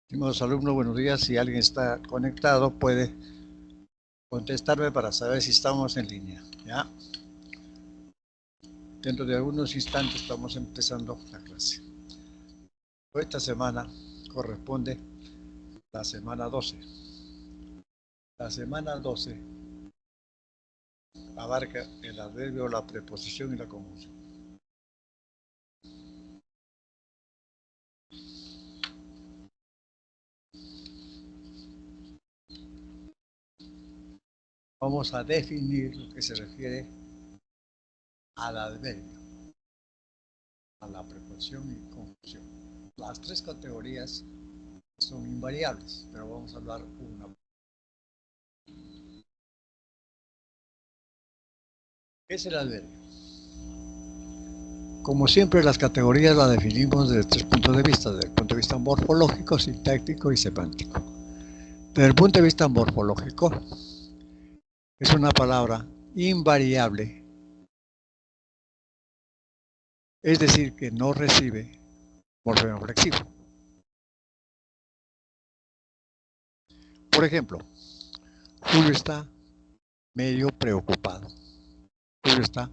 Estimados alumnos, buenos días. Si alguien está conectado, puede contestarme para saber si estamos en línea. ¿Ya? Dentro de algunos instantes estamos empezando la clase. Esta semana corresponde la semana 12. La semana 12 abarca el adverbio, la preposición y la conjunción. Vamos a definir lo que se refiere al adverbio, a la preposición y conjunción. Las tres categorías son invariables, pero vamos a hablar una. ¿Qué es el adverbio? Como siempre, las categorías las definimos desde tres puntos de vista: desde el punto de vista morfológico, sintáctico y semántico. Desde el punto de vista morfológico, es una palabra invariable, es decir, que no recibe morfema flexivo. Por ejemplo, Julio está medio preocupado. Julio está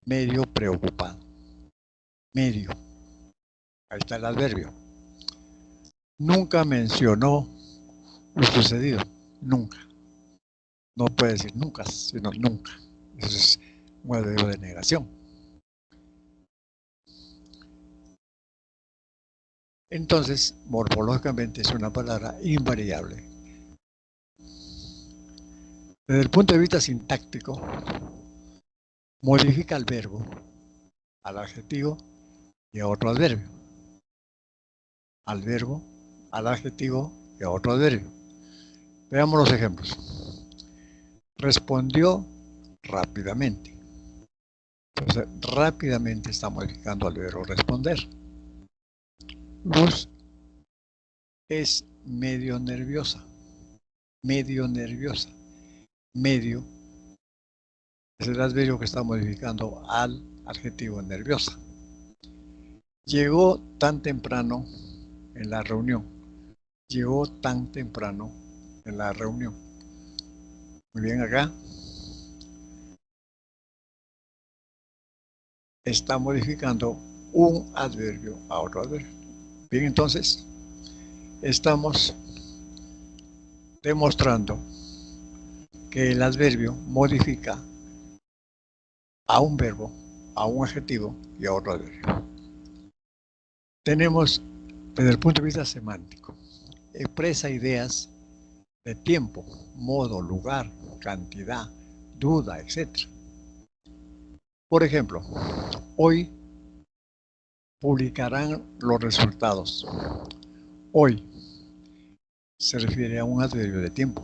medio preocupado. Medio. Ahí está el adverbio. Nunca mencionó lo sucedido. Nunca. No puede decir nunca, sino nunca. Eso es un adverbio de negación. Entonces, morfológicamente es una palabra invariable. Desde el punto de vista sintáctico, modifica el verbo, al adjetivo y a otro adverbio. Al verbo, al adjetivo y a otro adverbio. Veamos los ejemplos. Respondió rápidamente. Entonces, rápidamente está modificando al verbo responder. Luz es medio nerviosa. Medio nerviosa. Medio es el adverbio que está modificando al adjetivo nerviosa. Llegó tan temprano en la reunión. Llegó tan temprano en la reunión. Muy bien, acá está modificando un adverbio a otro adverbio. Bien, entonces estamos demostrando que el adverbio modifica a un verbo, a un adjetivo y a otro adverbio. Tenemos, desde el punto de vista semántico, expresa ideas de tiempo, modo, lugar, cantidad, duda, etc. Por ejemplo, hoy publicarán los resultados. Hoy se refiere a un adverbio de tiempo.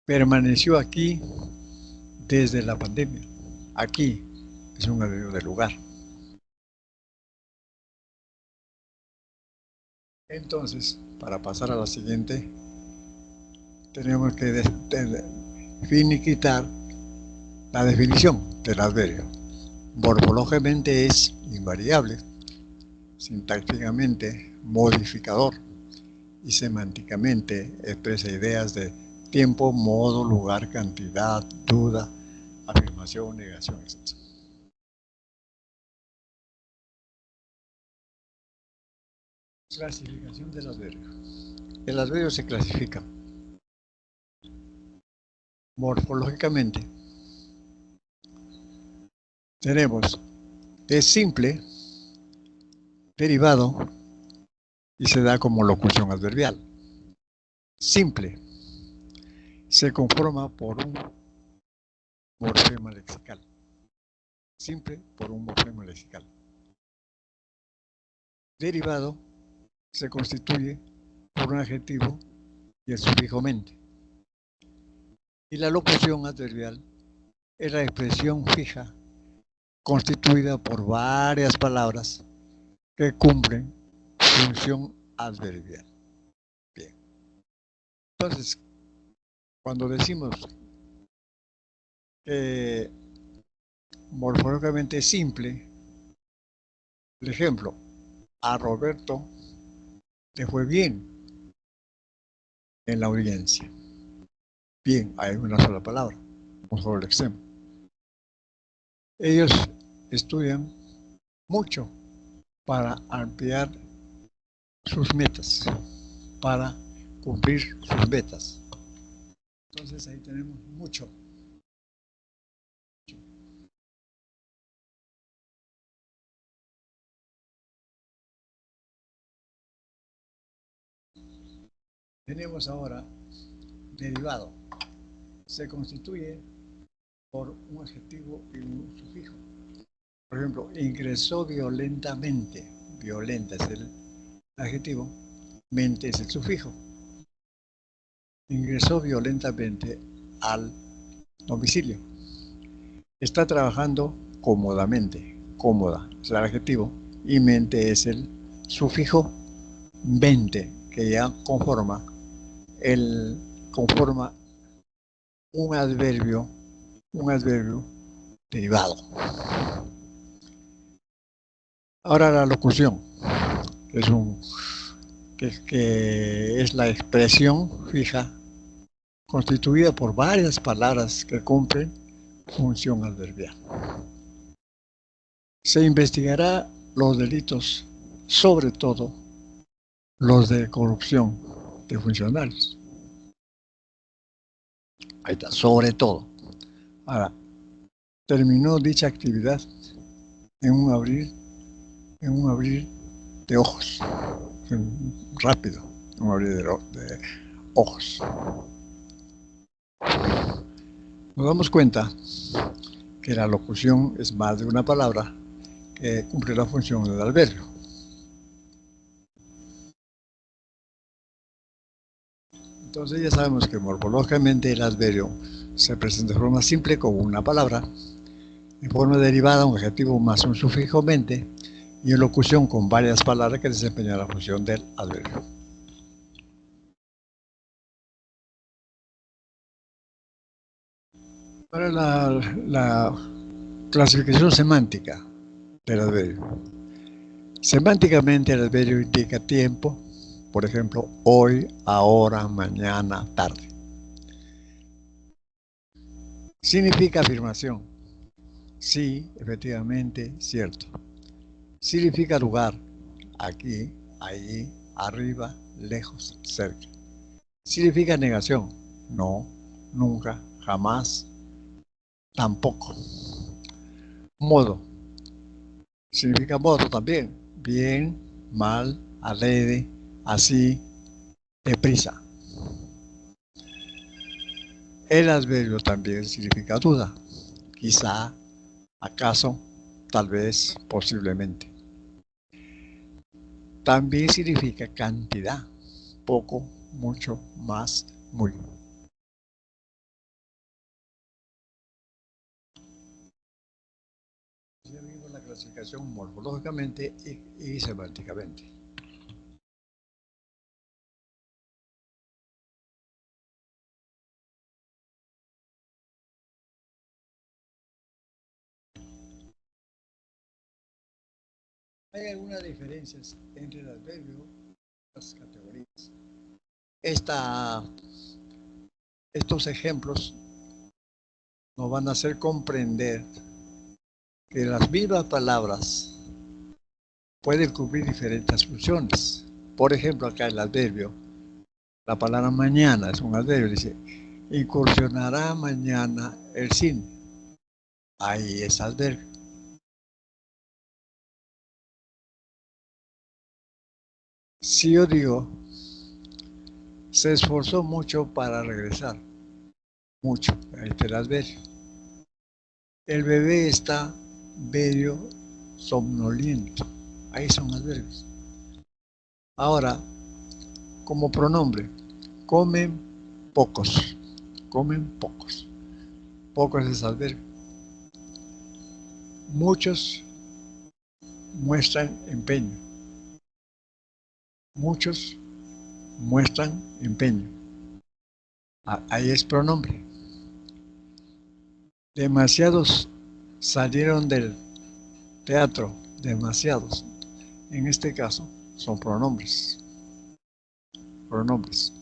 Permaneció aquí desde la pandemia. Aquí es un adverbio de lugar. Entonces, para pasar a la siguiente, tenemos que finiquitar la definición del adverbio. Morfológicamente es invariable, sintácticamente modificador y semánticamente expresa ideas de tiempo, modo, lugar, cantidad, duda, afirmación, negación, etc. Clasificación del adverbio. El adverbio se clasifica morfológicamente. Tenemos es simple, derivado y se da como locución adverbial. Simple se conforma por un morfema lexical. Simple por un morfema lexical. Derivado se constituye por un adjetivo y el sufijo mente. Y la locución adverbial es la expresión fija constituida por varias palabras que cumplen función adverbial. Bien. Entonces, cuando decimos que morfológicamente simple, por ejemplo, a Roberto le fue bien en la audiencia. Bien, hay una sola palabra, un solo extremo. Ellos estudian mucho para ampliar sus metas, para cumplir sus metas. Entonces ahí tenemos mucho. Tenemos ahora derivado. Se constituye por un adjetivo y un sufijo. Por ejemplo, ingresó violentamente. Violenta es el adjetivo, mente es el sufijo. Ingresó violentamente al domicilio. Está trabajando cómodamente. Cómoda es el adjetivo y mente es el sufijo mente, que ya conforma un adverbio derivado. Ahora la locución, que es la expresión fija constituida por varias palabras que cumplen función adverbial. Se investigará los delitos, sobre todo los de corrupción de funcionarios. Ahí está, sobre todo. Ahora, terminó dicha actividad en un abrir de ojos, rápido, un abrir de ojos. Nos damos cuenta que la locución es más de una palabra que cumple la función del adverbio. Entonces ya sabemos que morfológicamente el adverbio se presenta de forma simple como una palabra, en forma derivada un adjetivo más un sufijo mente, y en locución con varias palabras que desempeñan la función del adverbio. Ahora la clasificación semántica del adverbio. Semánticamente el adverbio indica tiempo, por ejemplo, hoy, ahora, mañana, tarde. Significa afirmación. Sí, efectivamente, cierto. Significa lugar. Aquí, allí, arriba, lejos, cerca. Significa negación. No, nunca, jamás, tampoco. Modo. Significa modo también. Bien, mal, adrede, así, deprisa. El adverbio también significa duda. Quizá, acaso, tal vez, posiblemente. También significa cantidad. Poco, mucho, más, muy. Ya vimos la clasificación morfológicamente y semánticamente. Hay algunas diferencias entre el adverbio y las categorías. Estos ejemplos nos van a hacer comprender que las mismas palabras pueden cumplir diferentes funciones. Por ejemplo, acá el adverbio, la palabra mañana es un adverbio, dice, incursionará mañana el cine. Ahí es adverbio. Si yo digo, se esforzó mucho para regresar, mucho, ahí está el adverbio. El bebé está medio somnoliento, ahí son adverbios. Ahora, como pronombre, comen pocos, pocos es adverbio. Muchos muestran empeño, muchos muestran empeño, ahí es pronombre. Demasiados salieron del teatro, demasiados, en este caso son pronombres. pronombres.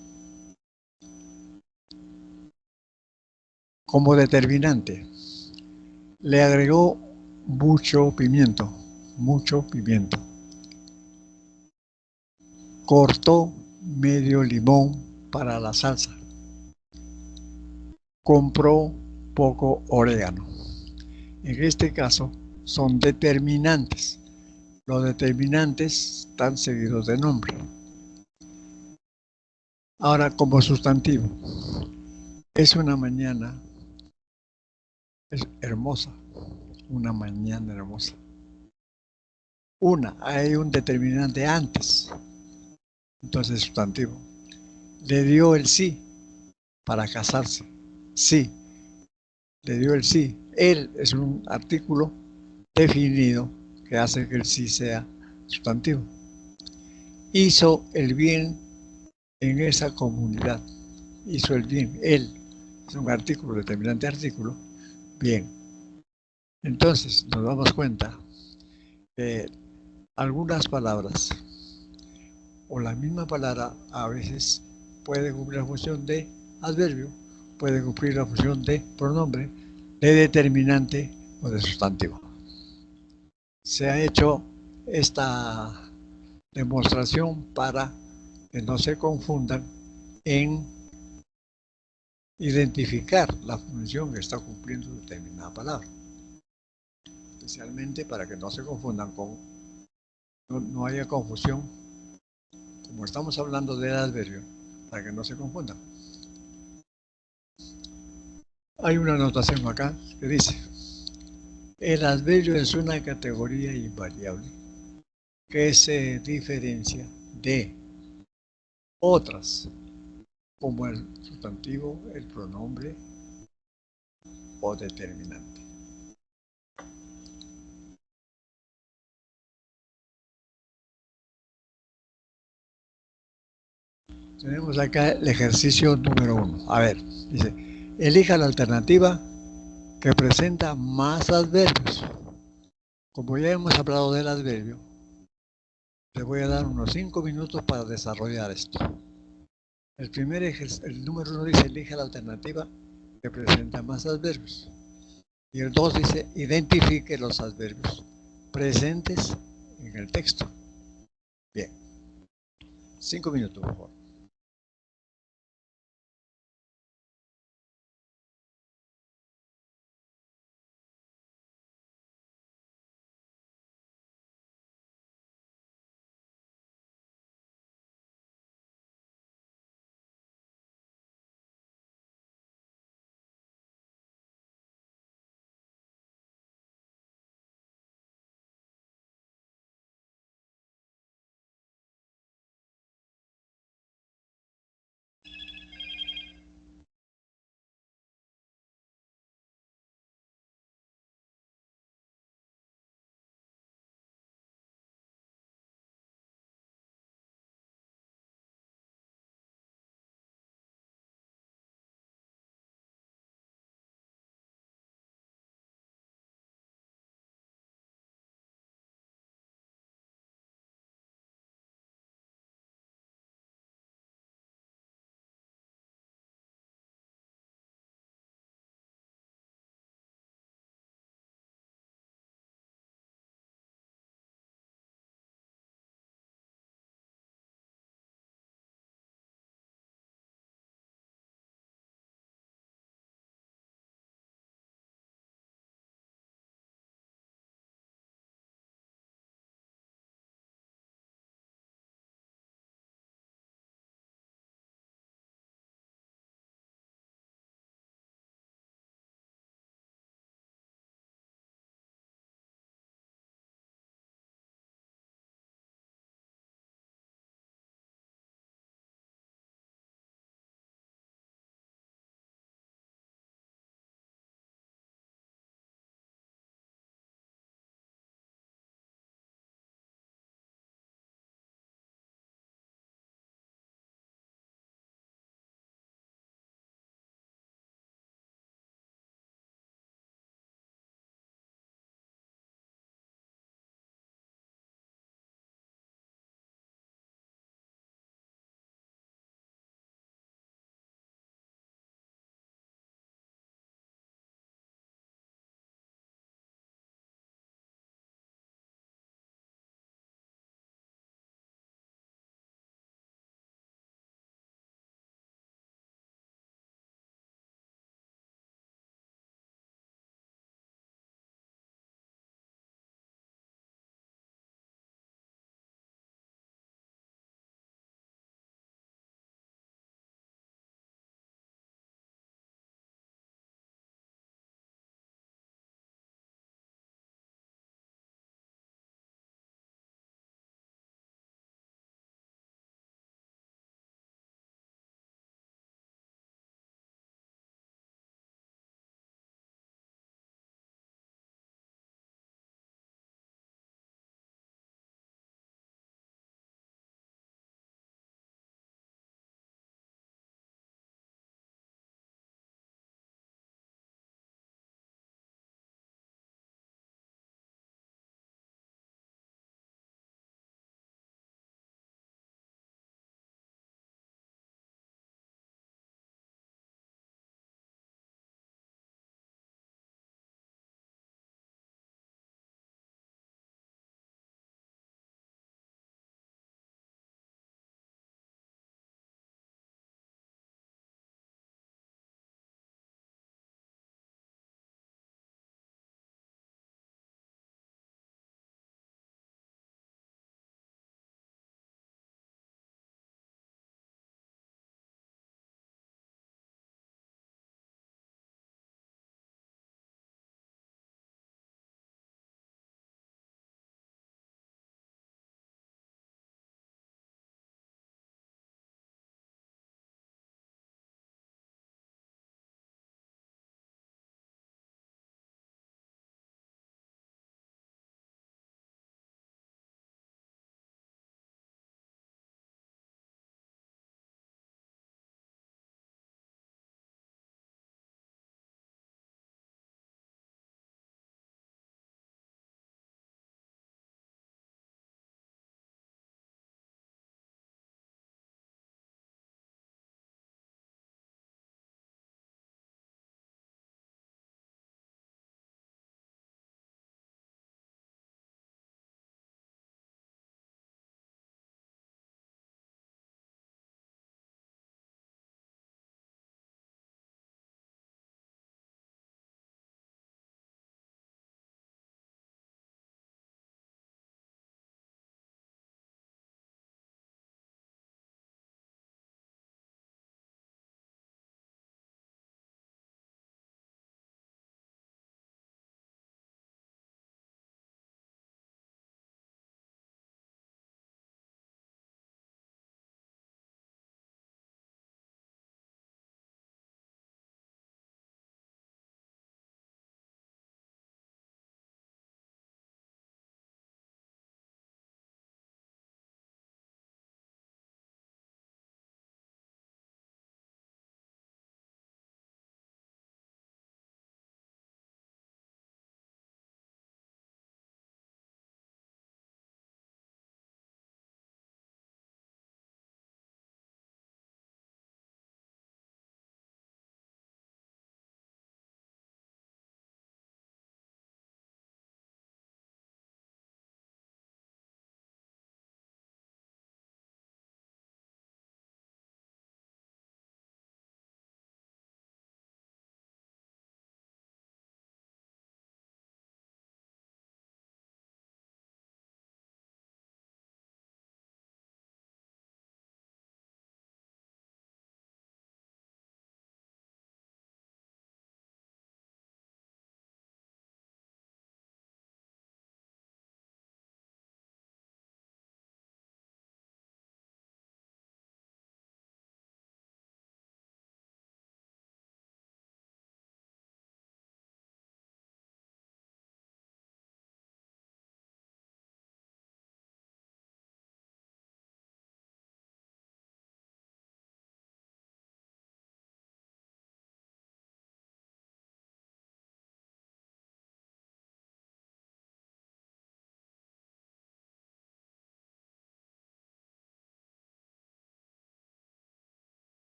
Como determinante, le agregó mucho pimiento, mucho pimiento. Cortó medio limón para la salsa. Compró poco orégano. En este caso son determinantes. Los determinantes están seguidos de nombre. Ahora, como sustantivo, es una mañana hermosa, una mañana hermosa. Hay un determinante antes, entonces sustantivo. Le dio el sí para casarse. Sí, le dio el sí. Él es un artículo definido que hace que el sí sea sustantivo. Hizo el bien en esa comunidad. Hizo el bien. Él es un artículo, determinante artículo. Bien. Entonces nos damos cuenta que algunas palabras o la misma palabra a veces puede cumplir la función de adverbio, puede cumplir la función de pronombre, de determinante o de sustantivo. Se ha hecho esta demostración para que no se confundan en identificar la función que está cumpliendo determinada palabra. Especialmente para que no se confundan no haya confusión, como estamos hablando del adverbio, para que no se confundan. Hay una anotación acá que dice: el adverbio es una categoría invariable que se diferencia de otras, como el sustantivo, el pronombre o determinante. Tenemos acá el ejercicio número 1. A ver, dice, elija la alternativa que presenta más adverbios. Como ya hemos hablado del adverbio, le voy a dar unos 5 minutos para desarrollar esto. El número 1 dice, elija la alternativa que presenta más adverbios. Y el 2 dice, identifique los adverbios presentes en el texto. Bien, 5 minutos, por favor.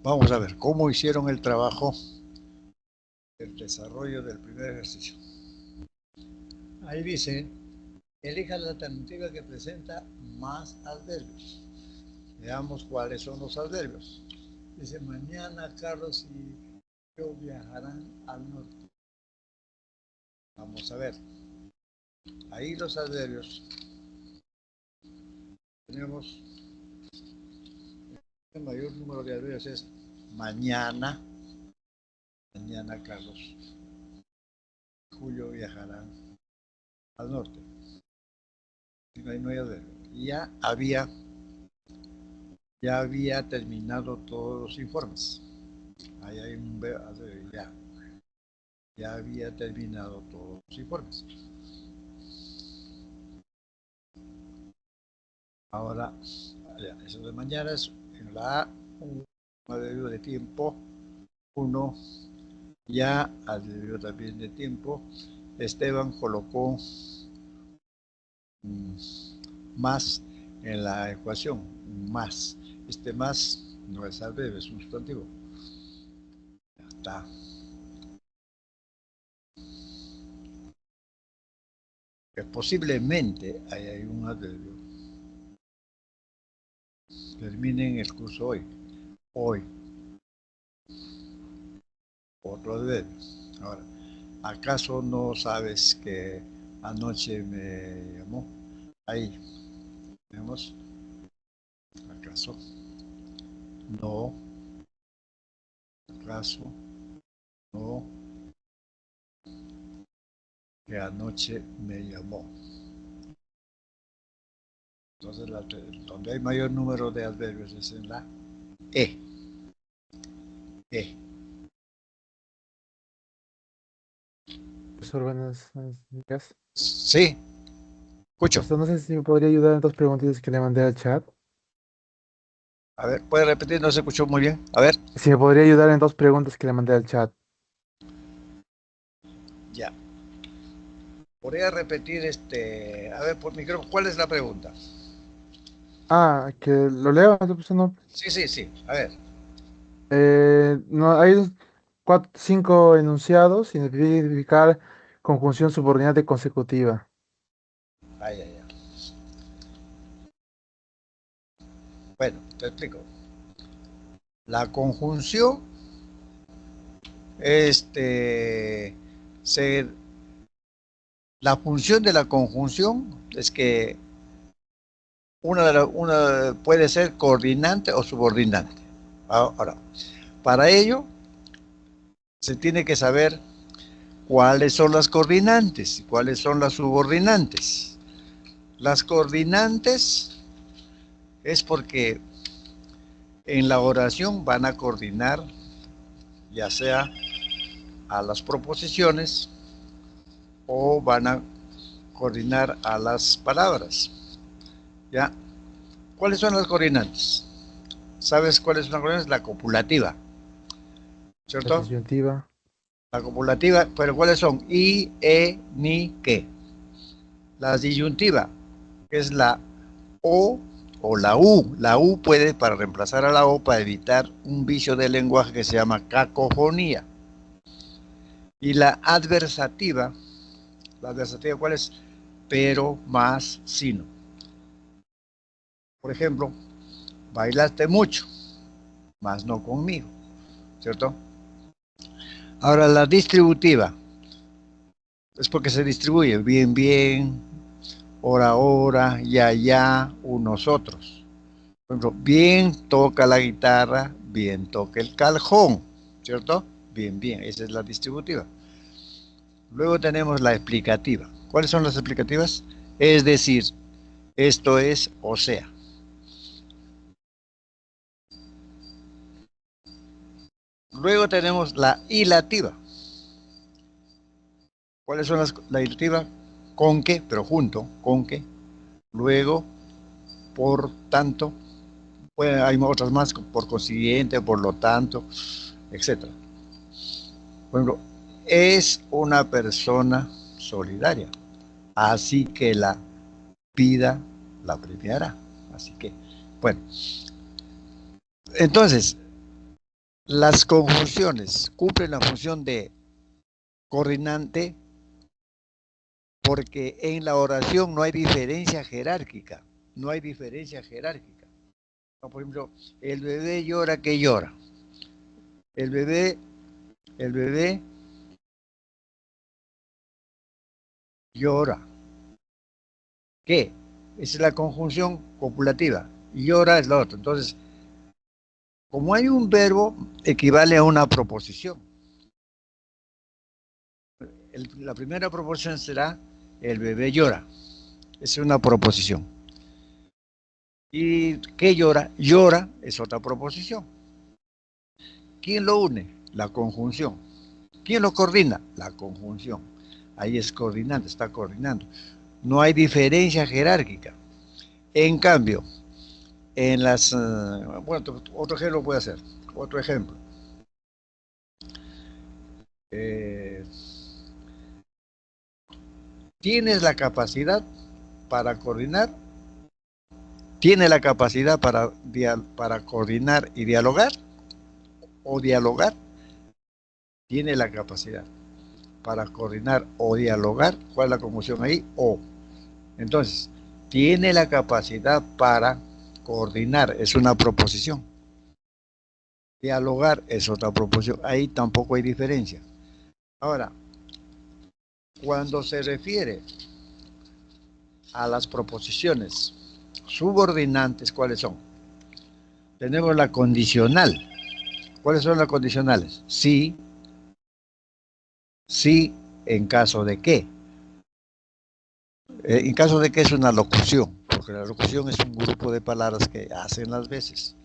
Vamos a ver cómo hicieron el trabajo, el desarrollo del primer ejercicio. Ahí dice, elija la alternativa que presenta más adverbios. Veamos cuáles son los adverbios. Dice, mañana Carlos y yo viajarán al norte. Vamos a ver. Ahí los adverbios. Tenemos el mayor número de adverbios es mañana. Mañana Carlos y Julio viajarán al norte. Y no hay adverbio. Y ya había terminado todos los informes. Ahí hay un adverbio, ya había terminado todos los informes. Ahora, eso de mañana es en la A, un adverbio de tiempo, 1, ya adverbio también de tiempo. Esteban colocó más en la ecuación, más. Este más no es adverbio, es un sustantivo. Ya está. Que posiblemente hay un adverbio. Terminen el curso hoy. Hoy. Otro adverbio. Ahora, ¿acaso no sabes que anoche me llamó? Ahí. Vemos. ¿Acaso? No. ¿Acaso? No. Que anoche me llamó. Entonces, donde hay mayor número de adverbios es en la E. E. Profesor, buenos días. Sí, escucho. No sé si me podría ayudar en dos preguntitas que le mandé al chat. A ver, ¿puede repetir? No se escuchó muy bien. A ver. Si me podría ayudar en dos preguntas que le mandé al chat. Ya. Podría repetir a ver, por micrófono, ¿cuál es la pregunta? Ah, que lo leo, entonces no. Sí. A ver. No, hay cinco enunciados y necesito identificar conjunción subordinada y consecutiva. Ay. Bueno, te explico. La conjunción, se, la función de la conjunción es que una puede ser coordinante o subordinante. Ahora, para ello se tiene que saber cuáles son las coordinantes y cuáles son las subordinantes. Las coordinantes es porque en la oración van a coordinar ya sea a las proposiciones o van a coordinar a las palabras. ¿Ya? ¿Cuáles son las coordinantes? ¿Sabes cuál es una coordinante? La copulativa, La ¿cierto? disyuntiva. La copulativa, pero ¿cuáles son? I, E, ni, que. La disyuntiva, que es la o la U. La U puede, para reemplazar a la O, para evitar un vicio del lenguaje que se llama cacofonía. Y la adversativa ¿cuál es? Pero más sino. Por ejemplo, bailaste mucho, más no conmigo, ¿cierto? Ahora la distributiva es porque se distribuye bien, hora, ya, unos otros. Por ejemplo, bien toca la guitarra, bien toca el cajón, ¿cierto? Bien, esa es la distributiva. Luego tenemos la explicativa. ¿Cuáles son las explicativas? Es decir, esto es, o sea. Luego tenemos la hilativa. ¿Cuáles son la hilativa? Con que, pero junto, con que. Luego, por tanto. Bueno, hay otras más, por consiguiente, por lo tanto, etc. Por ejemplo, es una persona solidaria. Así que la vida la premiará. Así que, bueno. Entonces, Las conjunciones cumplen la función de coordinante porque en la oración no hay diferencia jerárquica. No hay diferencia jerárquica. Por ejemplo, el bebé llora, ¿qué llora? El bebé llora. ¿Qué? Esa es la conjunción copulativa. Llora es la otra. Entonces, como hay un verbo, equivale a una proposición. La primera proposición será el bebé llora. Es una proposición. ¿Y qué llora? Llora es otra proposición. ¿Quién lo une? La conjunción. ¿Quién lo coordina? La conjunción. Ahí es coordinante, está coordinando. No hay diferencia jerárquica. En cambio, en las... bueno, otro ejemplo puede hacer. Otro ejemplo. ¿Tienes la capacidad para coordinar? ¿Tiene la capacidad para coordinar y dialogar? ¿O dialogar? Tiene la capacidad para coordinar o dialogar. ¿Cuál es la conjunción ahí? O. Entonces, tiene la capacidad para coordinar, es una proposición. Dialogar es otra proposición. Ahí tampoco hay diferencia. Ahora, cuando se refiere a las proposiciones subordinantes, ¿cuáles son? Tenemos la condicional. ¿Cuáles son las condicionales? Sí, sí, en caso de qué. En caso de que es una locución, porque la locución es un grupo de palabras que hacen las veces.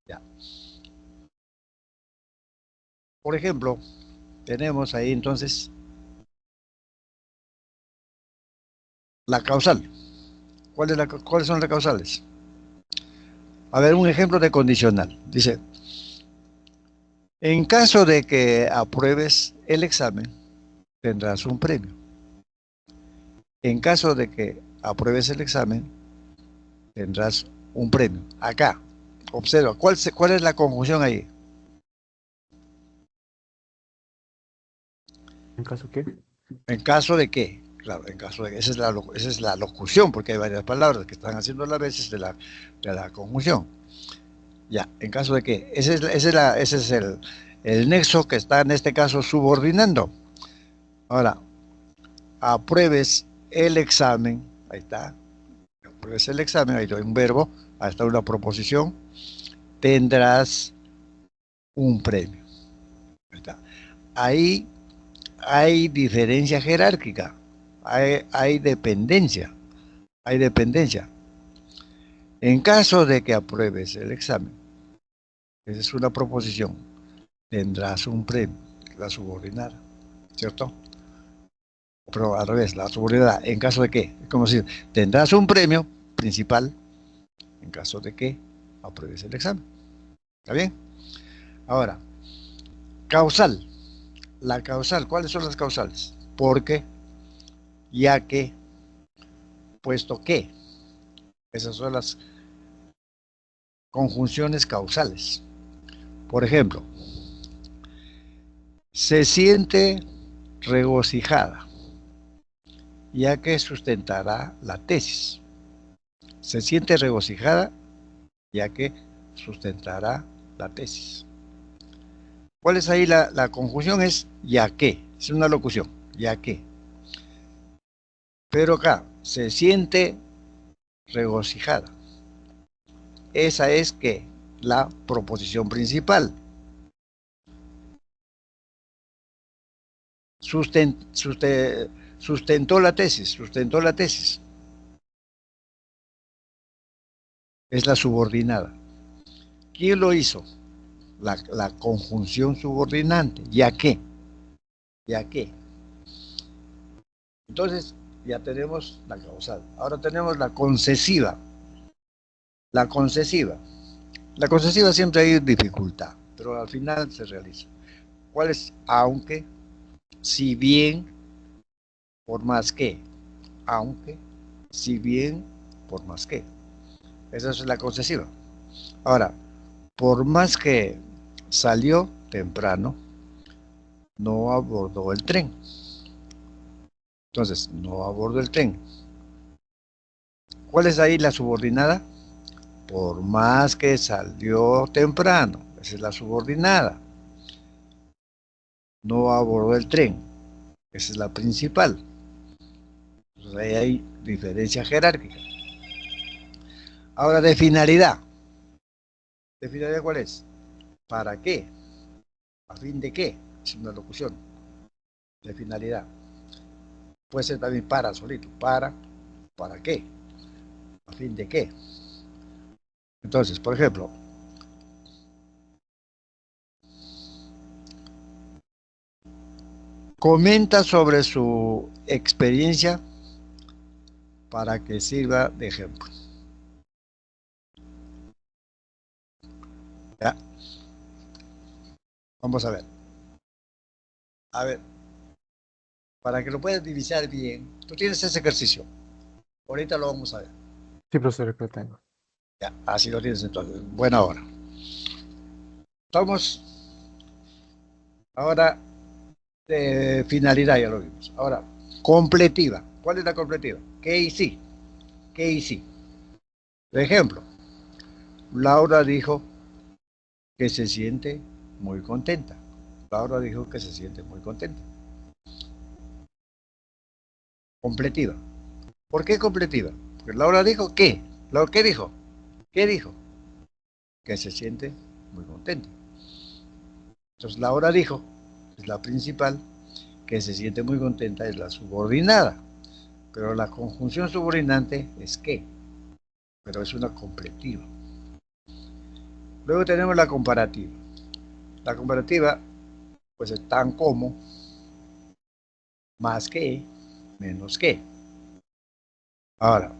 Ya. Por ejemplo, tenemos ahí entonces la causal. ¿Cuáles son las causales? A ver, un ejemplo de condicional. Dice, en caso de que apruebes el examen, tendrás un premio. En caso de que apruebes el examen, tendrás un premio. Acá, observa, ¿cuál es la conjunción ahí? ¿En caso qué? ¿En caso de qué? Claro, en caso de que esa es la locución, porque hay varias palabras que están haciendo las veces de la conjunción. Ya, en caso de que, ese es el nexo que está en este caso subordinando. Ahora, apruebes el examen, ahí está, apruebes el examen, ahí hay un verbo, ahí está una proposición, tendrás un premio. Ahí está. Ahí hay diferencia jerárquica, hay dependencia, hay dependencia. En caso de que apruebes el examen, esa es una proposición, tendrás un premio, la subordinada, ¿cierto? Pero al revés, la subordinada, ¿en caso de qué? Es como decir, tendrás un premio principal en caso de que apruebes el examen. ¿Está bien? Ahora, causal. La causal, ¿cuáles son las causales? Porque, ya que, puesto que. Esas son las conjunciones causales. Por ejemplo, se siente regocijada, ya que sustentará la tesis. Se siente regocijada, ya que sustentará la tesis. ¿Cuál es ahí la conjunción? Es ya que, es una locución, ya que. Pero acá, se siente regocijada. Esa es que la proposición principal. Sustentó la tesis, es la subordinada. ¿Quién lo hizo? La conjunción subordinante, ya que. Entonces, ya tenemos la causal. Ahora tenemos la concesiva. La concesiva. La concesiva siempre hay dificultad, pero al final se realiza. ¿Cuál es? Aunque, si bien, por más que. Aunque, si bien, por más que. Esa es la concesiva. Ahora, por más que salió temprano, no abordó el tren. Entonces, no abordó el tren. ¿Cuál es ahí la subordinada? Por más que salió temprano, esa es la subordinada. No abordó el tren, esa es la principal. Entonces ahí hay diferencia jerárquica. Ahora, de finalidad. ¿De finalidad cuál es? ¿Para qué? ¿A fin de qué? Es una locución de finalidad. Puede ser también para solito. ¿Para qué? ¿A fin de qué? Entonces, por ejemplo, comenta sobre su experiencia para que sirva de ejemplo. ¿Ya? Vamos a ver. A ver, para que lo puedas divisar bien, tú tienes ese ejercicio. Ahorita lo vamos a ver. Sí, profesor, que lo tengo. Ya, así lo tienes entonces. Buena hora. Estamos ahora de finalidad, ya lo vimos. Ahora, completiva. ¿Cuál es la completiva? ¿Qué y sí? ¿Qué y sí? Por ejemplo, Laura dijo que se siente muy contenta. Laura dijo que se siente muy contenta. Completiva. ¿Por qué completiva? Porque Laura dijo ¿qué? ¿Qué dijo? ¿Qué dijo? Que se siente muy contenta. Entonces Laura dijo, es la principal, que se siente muy contenta, es la subordinada. Pero la conjunción subordinante es ¿qué? Pero es una completiva. Luego tenemos la comparativa. La comparativa, pues es tan como, más que, menos que. Ahora,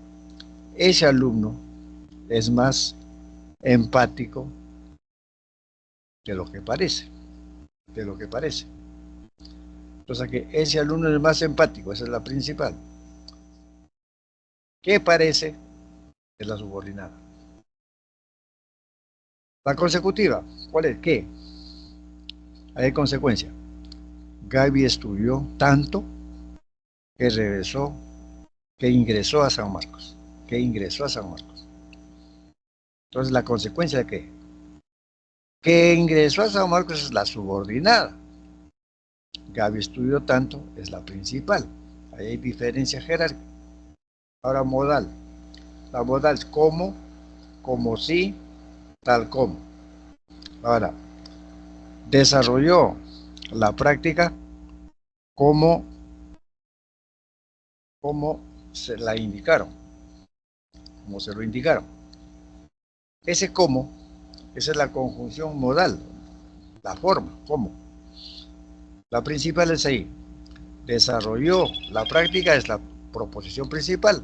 ese alumno es más empático de lo que parece. De lo que parece. O sea que ese alumno es más empático, esa es la principal. ¿Qué parece? Es la subordinada. La consecutiva, ¿cuál es? ¿Qué? Hay consecuencia. Gaby estudió tanto que regresó, que ingresó a San Marcos. Que ingresó a San Marcos. Entonces, ¿la consecuencia de qué? Que ingresó a San Marcos es la subordinada. Gaby estudió tanto es la principal. Ahí hay diferencia jerárquica. Ahora, modal. La modal es como sí, tal como. Ahora, desarrolló la práctica como se la indicaron, como se lo indicaron. Ese como, esa es la conjunción modal, la forma, como. La principal es ahí. Desarrolló la práctica, es la proposición principal.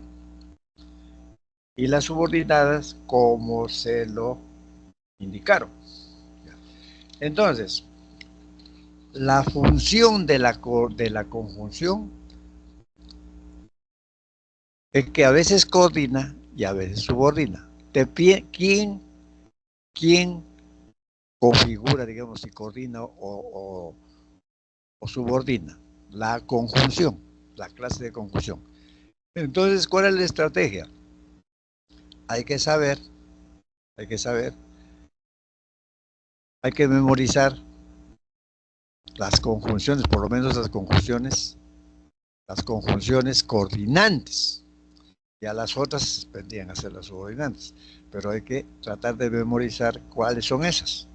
Y las subordinadas, como se lo indicaron. Entonces, la función de la conjunción es que a veces coordina y a veces subordina. ¿Quién configura, digamos, si coordina o subordina? La conjunción, la clase de conjunción. Entonces, ¿cuál es la estrategia? Hay que saber, hay que memorizar las conjunciones, por lo menos las conjunciones coordinantes. Ya las otras vendrían a ser las subordinantes, pero hay que tratar de memorizar cuáles son esas,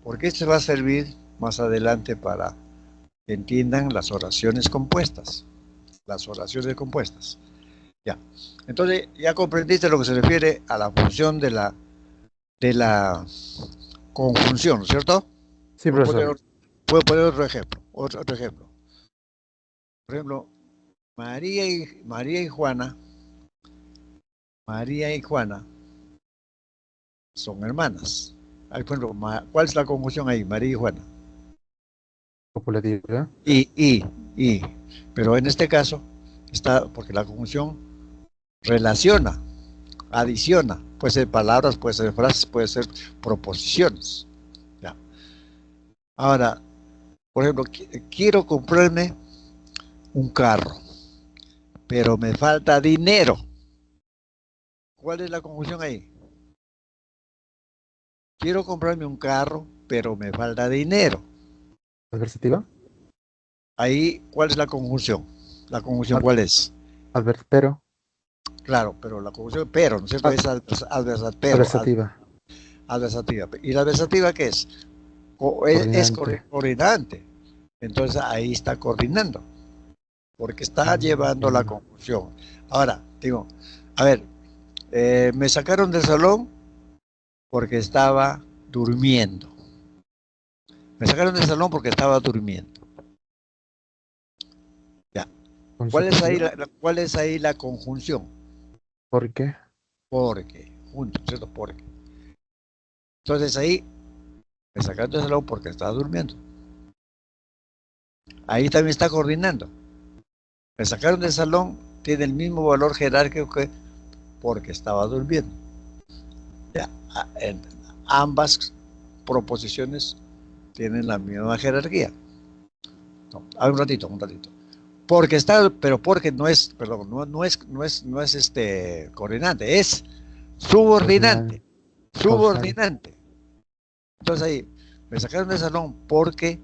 porque esto va a servir más adelante para que entiendan las oraciones compuestas. Las oraciones compuestas. Ya. Entonces, ya comprendiste lo que se refiere a la función de la conjunción, ¿no es cierto? Sí, profesor. Puedo poner otro ejemplo. Otro ejemplo. Por ejemplo, María y Juana son hermanas. Por ejemplo, ¿cuál es la conjunción ahí? María y Juana. Copulativa. Y. Pero en este caso está, porque la conjunción relaciona, adiciona. Puede ser palabras, puede ser frases, puede ser proposiciones. Ya. Ahora, por ejemplo, quiero comprarme un carro, pero me falta dinero. ¿Cuál es la conjunción ahí? Quiero comprarme un carro, pero me falta dinero. Adversativa. Ahí, ¿cuál es la conjunción? ¿La conjunción Ad- cuál es? Pero. Claro, pero la conjunción pero, ¿no es cierto? Ad- Es adversativa. adversativa. ¿Y la adversativa qué es? Es Coordinante. coordinante. Entonces ahí está coordinando, porque está llevando la Entiendo. conjunción. Ahora, digo, a ver, me sacaron del salón porque estaba durmiendo. Me sacaron del salón porque estaba durmiendo. Ya. Consecutiva. ¿Cuál es ahí la conjunción? ¿Por qué? Porque, juntos, ¿cierto? Porque. Entonces ahí me sacaron del salón porque estaba durmiendo. Ahí también está coordinando. Me sacaron del salón, tiene el mismo valor jerárquico que porque estaba durmiendo. Ya, en ambas proposiciones tienen la misma jerarquía. No, a ver, un ratito. Porque está, pero porque no es, perdón, no es coordinante, es subordinante. Coordinante. Causal. Subordinante. Entonces ahí, me sacaron del salón porque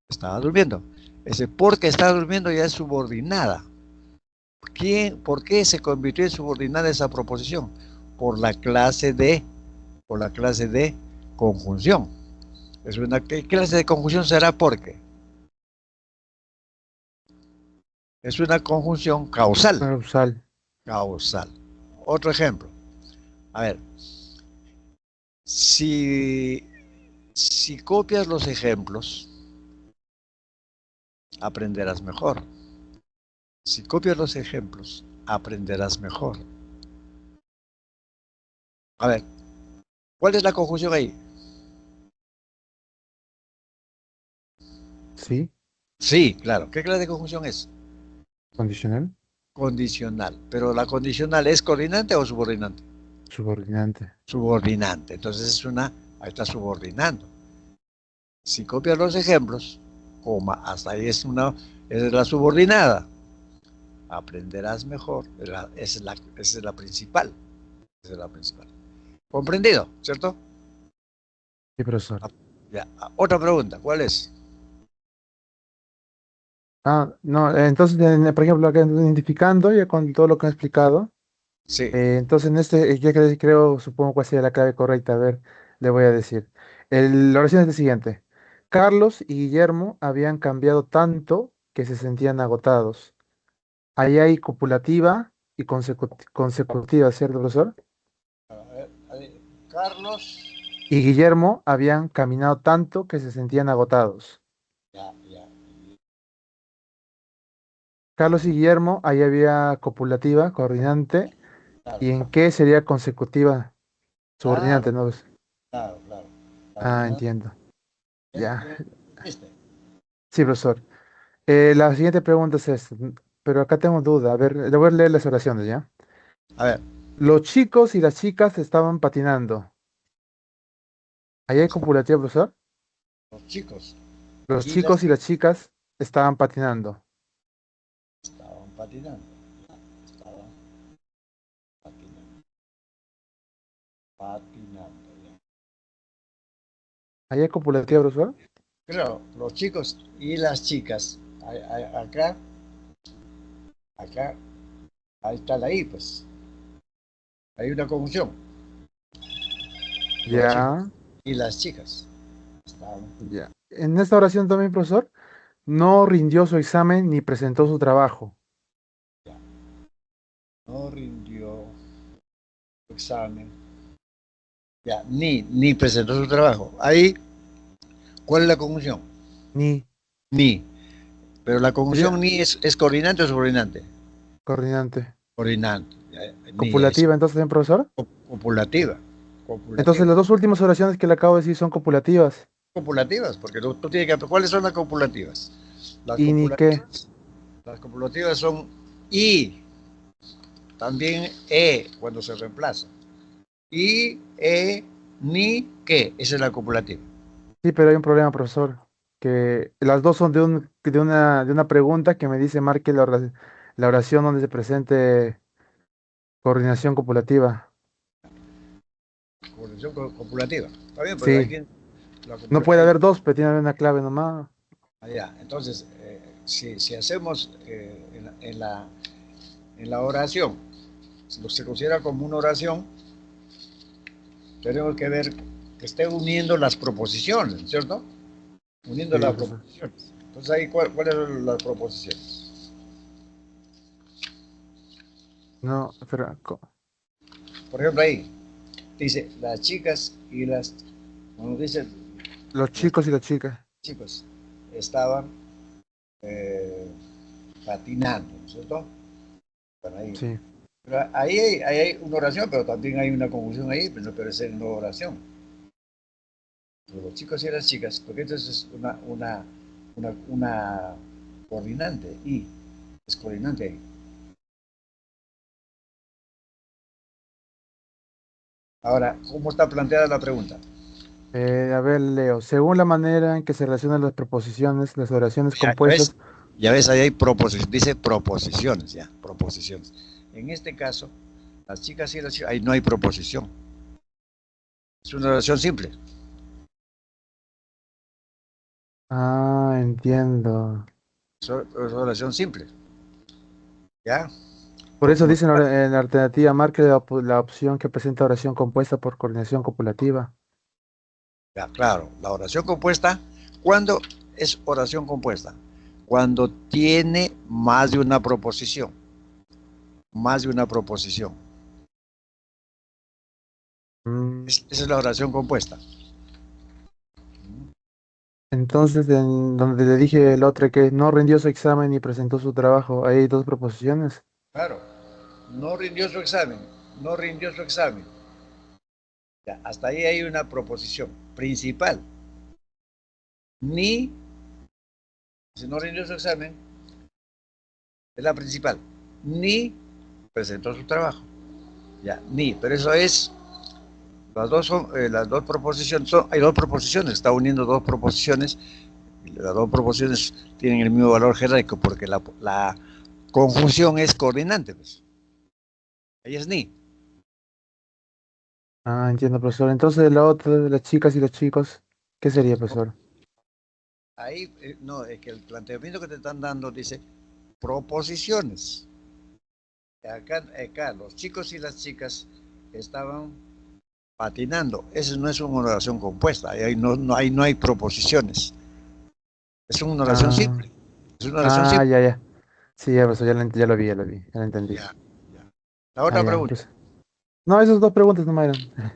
estaba durmiendo. Ese porque estaba durmiendo ya es subordinada. ¿Por qué se convirtió en subordinada esa proposición? Por la clase de, por la clase de conjunción. ¿Qué clase de conjunción será? Porque es una conjunción causal. Causal. Causal. Otro ejemplo. A ver, si, si copias los ejemplos, aprenderás mejor. Si copias los ejemplos, aprenderás mejor. A ver, ¿cuál es la conjunción ahí? Sí. Sí, claro. ¿Qué clase de conjunción es? Condicional. Condicional. Pero la condicional es coordinante o subordinante? Subordinante. Subordinante. Entonces es una, ahí está subordinando. Si copias los ejemplos, coma, hasta ahí es la subordinada. Aprenderás mejor. Esa es la principal. Esa es la principal. ¿Comprendido? ¿Cierto? Sí, profesor. Ya. Otra pregunta, ¿cuál es? No, entonces, por ejemplo, acá identificando ya con todo lo que he explicado, Sí. entonces en este, ya creo, supongo cuál sería la clave correcta, a ver, le voy a decir. La oración es la siguiente. Carlos y Guillermo habían cambiado tanto que se sentían agotados. Ahí hay copulativa y consecutiva, ¿cierto, profesor? A ver, Carlos. Y Guillermo habían caminado tanto que se sentían agotados. Ya, ya. Carlos y Guillermo, ahí había copulativa, coordinante, Claro. y en qué sería consecutiva, Claro, subordinante, ¿no? claro, claro. Caminando. Entiendo. Ya. ¿Ya viste? Sí, profesor. La siguiente pregunta es esta, pero acá tengo duda. A ver, le voy a leer las oraciones, ¿ya? A ver, Los chicos y las chicas estaban patinando. ¿Ahí hay copulativa, profesor? los chicos Los y las chicos y las chicas chicas estaban patinando. estaban patinando. Estaban patinando. Patinando. Ya. ¿Ahí hay copulativa, profesor? Claro, los chicos y las chicas. Acá, acá, ahí está la I, pues. Hay una conjunción. Los chicos Ya, y las chicas. Estaban, ya. En esta oración también, profesor, no rindió su examen ni presentó su trabajo. ya. No rindió examen. Ya, ni presentó su trabajo. Ahí, ¿cuál es la conjunción? Ni. Ni. Pero la Sería conjunción ni es coordinante o subordinante. coordinante. Coordinante. Ni es Copulativa, entonces, ¿bien, profesor? copulativa. Entonces, Copulativa. las dos últimas oraciones que le acabo de decir son copulativas. Copulativas, porque tú tienes que. ¿Cuáles son las copulativas? Las ¿Y ni qué? copulativas, las copulativas son y, también cuando se reemplaza. Y, ni, que. Esa es la copulativa. Sí, pero hay un problema, profesor, que las dos son de una pregunta que me dice marque la oración donde se presente coordinación copulativa. Corrección copulativa. Está bien, pero hay Sí, que la no puede haber dos, pero tiene que haber una clave nomás. allá. Entonces, si hacemos en la oración, si lo se considera como una oración, tenemos que ver que esté uniendo las proposiciones, ¿cierto? Uniendo Sí, las profesor. proposiciones. Entonces, ahí, ¿cuáles son las proposiciones? No, pero Por ejemplo, ahí dice las chicas y cuando dice los los chicos y las chicas. chicos estaban eh, patinando, ¿cierto? Bueno, ahí. Sí. Pero ahí hay una oración, pero también hay una confusión ahí, pero es una oración. Pero los chicos y las chicas, porque entonces es una coordinante y es coordinante ahí. Ahora, ¿cómo está planteada la pregunta? A ver, Leo, según la manera en que se relacionan las proposiciones, las oraciones Ya ves, compuestas. ya ves, ahí hay proposiciones, dice proposiciones, ya, proposiciones. En este caso, las chicas y las chicas, ahí no hay proposición. Es una oración simple. Ah, entiendo. Es una oración simple. ¿Ya? Por eso Como dicen en la alternativa, marque la opción que presenta oración compuesta por coordinación copulativa. ya, claro, la oración compuesta, ¿cuándo es oración compuesta? Cuando tiene más de una proposición, más de una proposición. Mm, Esa es la oración compuesta. Entonces, donde le dije el otro que no rindió su examen y presentó su trabajo, hay dos proposiciones. Claro, no rindió su examen, no rindió su examen. Ya, hasta ahí hay una proposición principal. Ni, si no rindió su examen, es la principal. Ni presentó su trabajo. Ya, ni, pero eso es, las dos proposiciones, hay dos proposiciones, está uniendo dos proposiciones. Las dos proposiciones tienen el mismo valor jerárquico porque la conjunción es coordinante. Pues. Ahí es ni. Ah, entiendo, profesor. Entonces, la otra de las chicas y los chicos, ¿qué sería, profesor? Ahí, no, es que el planteamiento que te están dando dice proposiciones. Acá los chicos y las chicas estaban patinando. Esa no es una oración compuesta. Ahí no hay proposiciones. Es una oración Ah, simple. Es una oración simple. ya, ya. Sí, ya, profesor, ya lo vi, ya lo entendí. Ya, ya. La Ah, otra ya, pregunta. pues. No, esas dos preguntas no eran. Ya.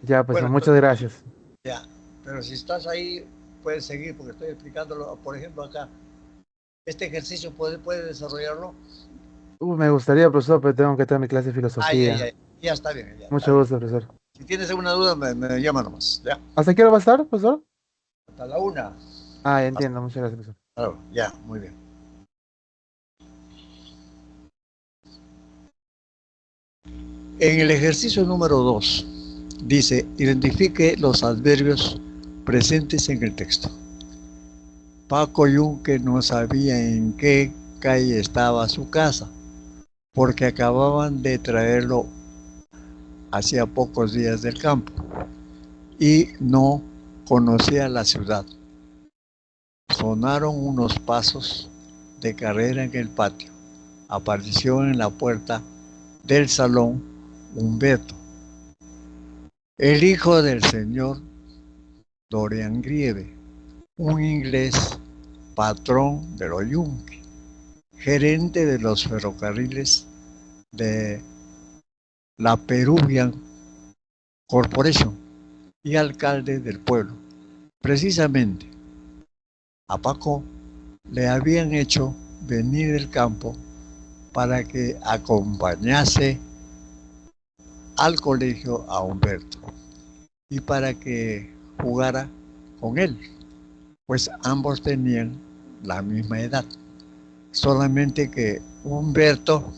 Ya, pues, Bueno, muchas gracias. ya. Pero si estás ahí, puedes seguir porque estoy explicándolo. Por ejemplo, acá, este ejercicio puede desarrollarlo. Me gustaría, profesor, pero tengo que tener mi clase de Ya. filosofía. Ya está bien, ya está Mucho bien. gusto, profesor. Si tienes alguna duda, me llama nomás. Ya. ¿Hasta qué hora va a estar, profesor? Hasta la una. Ah, ya Hasta, entiendo, muchas gracias, profesor. claro, ya, muy bien. En el ejercicio número 2 dice, identifique los adverbios presentes en el texto. Paco Yunque no sabía en qué calle estaba su casa, porque acababan de traerlo hacía pocos días del campo y no conocía la ciudad. Sonaron unos pasos de carrera en el patio. Apareció en la puerta del salón Humberto, el hijo del señor Dorian Grieve, un inglés patrón de los Yunque, gerente de los ferrocarriles de la Peruvian Corporation y alcalde del pueblo. Precisamente, a Paco le habían hecho venir del campo para que acompañase al colegio a Humberto y para que jugara con él, pues ambos tenían la misma edad, solamente que Humberto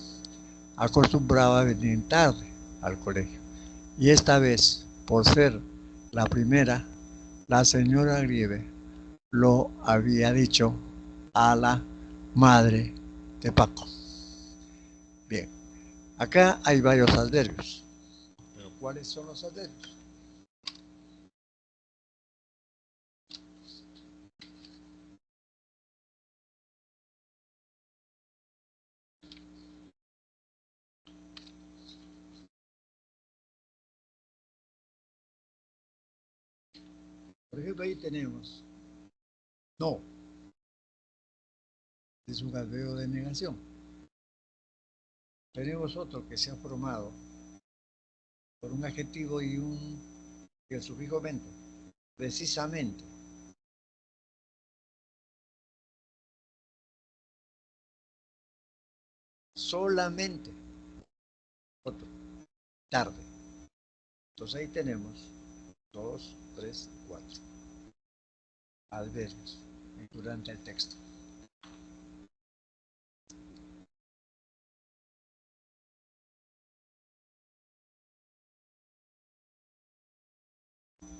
acostumbraba a venir tarde al colegio y esta vez, por ser la primera, La señora Grieve lo había dicho a la madre de Paco. Bien, acá hay varios adverbios. ¿Pero cuáles son los adverbios? Por ejemplo, ahí tenemos no. Es un adverbio de negación. Tenemos otro que se ha formado por un adjetivo y el sufijo mente. Precisamente. Solamente. Otro. Tarde. Entonces ahí tenemos 2, 3, 4 adverbios durante el texto.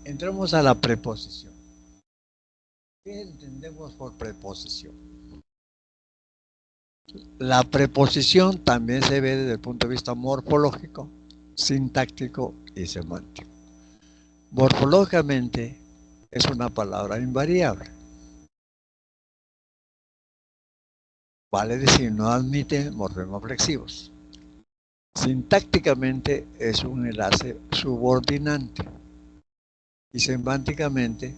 Entramos a la preposición. ¿Qué entendemos por preposición? La preposición también se ve desde el punto de vista morfológico, sintáctico y semántico. Morfológicamente es una palabra invariable. Vale decir, no admite morfemas flexivos. Sintácticamente es un enlace subordinante. Y semánticamente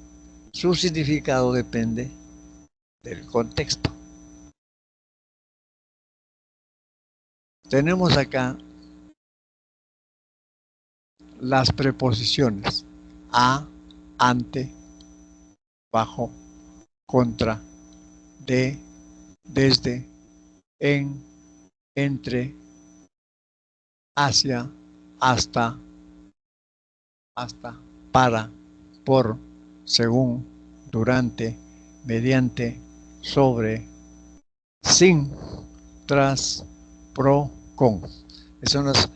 su significado depende del contexto. Tenemos acá las preposiciones a, ante, bajo, contra, de, desde, en, entre, hacia, hasta, para, por, según, durante, mediante, sobre, sin, tras, pro, con. Esas son las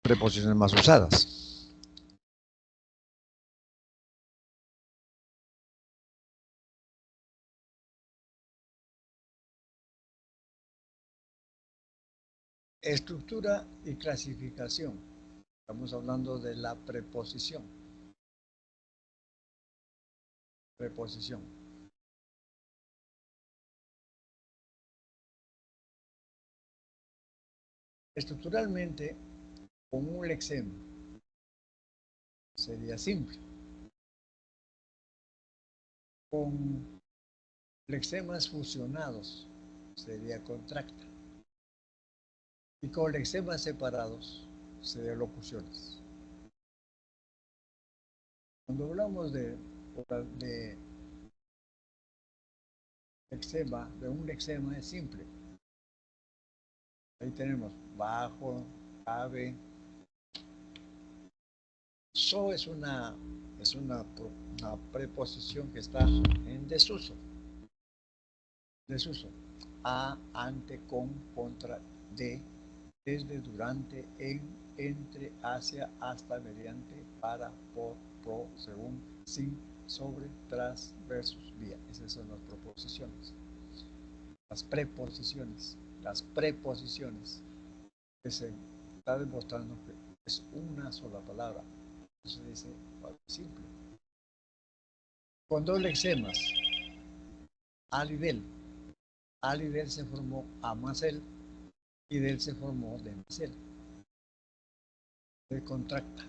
preposiciones más usadas. Estructura y clasificación. Estamos hablando de la preposición. Preposición. Estructuralmente, con un lexema sería simple. Con lexemas fusionados sería contracta. Y con lexemas separados serían locuciones. Cuando hablamos de lexema, de un lexema es simple. Ahí tenemos bajo, cabe. So es una preposición que está en desuso. Desuso. A, ante, con, contra, de, desde, durante, en, entre, hacia, hasta, mediante, para, por, pro, según, sin, sobre, tras, versus, vía. Esas son las proposiciones. Las preposiciones. Las preposiciones. Que se está demostrando que es una sola palabra. Eso se dice simple. Con dos lexemas. Al y del. Al y del se formó a más el y del se formó de más el. Se contracta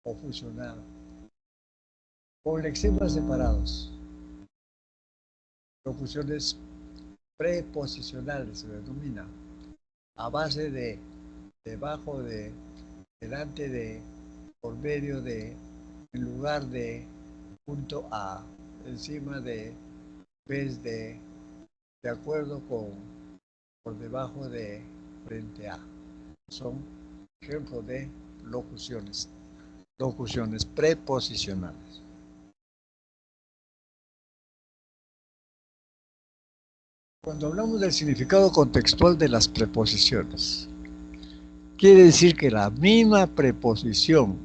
o fusionada. Con lexemas separados. Locuciones preposicionales se denomina a base de, debajo de, delante de, por medio de, en lugar de, junto a, encima de, vez de acuerdo con, por debajo de, frente a. Son ejemplos de locuciones. Locuciones preposicionales. Cuando hablamos del significado contextual de las preposiciones, quiere decir que la misma preposición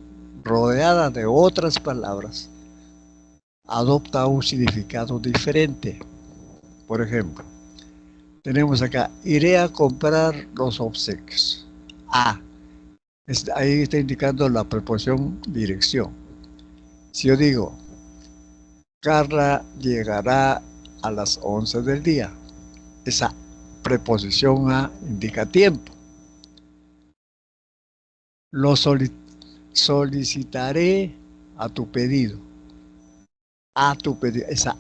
rodeada de otras palabras adopta un significado diferente. Por ejemplo, tenemos acá, iré a comprar los obsequios. A, ahí está indicando la preposición dirección. Si yo digo, Carla llegará a las 11 del día, esa preposición a indica tiempo. Lo solicitaré a tu pedido. A tu pedido, esa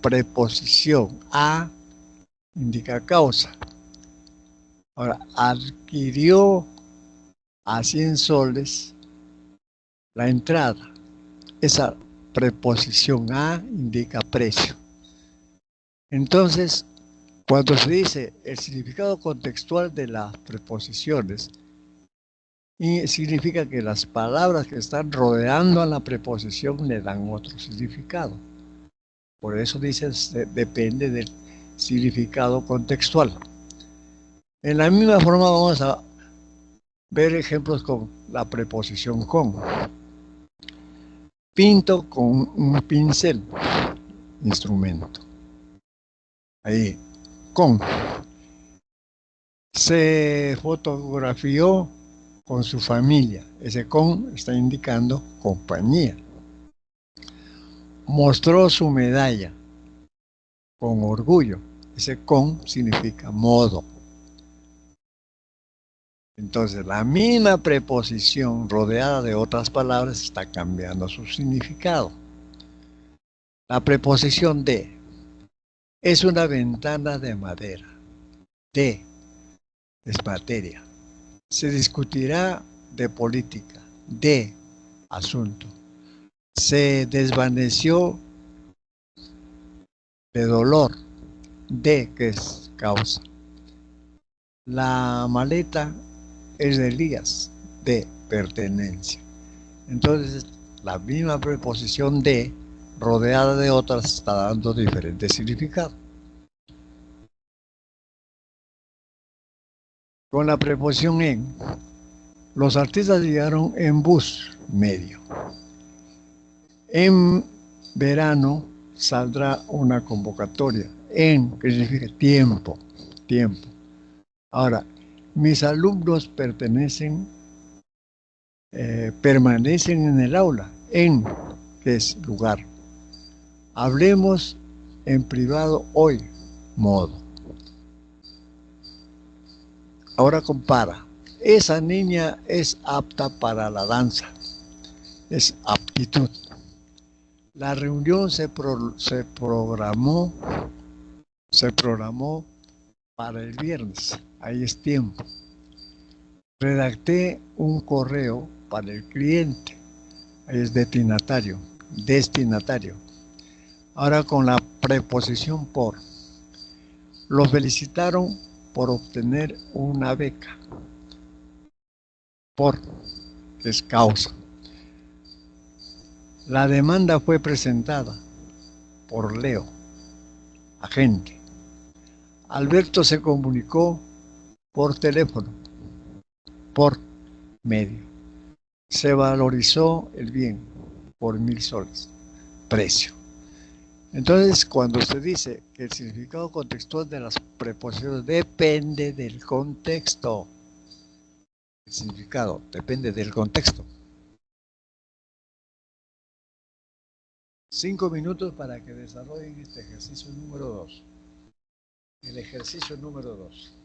preposición a indica causa. Ahora, adquirió a 100 soles la entrada. Esa preposición a indica precio. Entonces, cuando se dice el significado contextual de las preposiciones, y significa que las palabras que están rodeando a la preposición le dan otro significado. Por eso dice, depende del significado contextual. En la misma forma vamos a ver ejemplos con la preposición con. Pinto con un pincel, instrumento. Ahí, con. Se fotografió con su familia. Ese con está indicando compañía. Mostró su medalla con orgullo. Ese con significa modo. Entonces, la misma preposición rodeada de otras palabras está cambiando su significado. La preposición de es una ventana de madera. De es materia. Se discutirá de política. De asunto. Se desvaneció de dolor. De que es causa. La maleta es de Elías. De pertenencia. Entonces, la misma preposición de, rodeada de otras, está dando diferentes significados. Con la preposición en, los artistas llegaron en bus medio. En verano saldrá una convocatoria. En, que significa tiempo, tiempo. Ahora, mis alumnos permanecen en el aula. En, que es lugar. Hablemos en privado hoy, modo. Ahora compara. Esa niña es apta para la danza. Es aptitud. La reunión se programó para el viernes. Ahí es tiempo. Redacté un correo para el cliente. Ahí es destinatario. Destinatario. Ahora con la preposición por. Lo felicitaron por obtener una beca. Por, es causa. La demanda fue presentada por Leo, agente. Alberto se comunicó por teléfono, por medio. Se valorizó el bien por 1,000 soles, precio. Entonces, cuando usted dice que el significado contextual de las preposiciones depende del contexto, el significado depende del contexto. 5 minutos para que desarrollen este ejercicio número 2. El ejercicio número 2.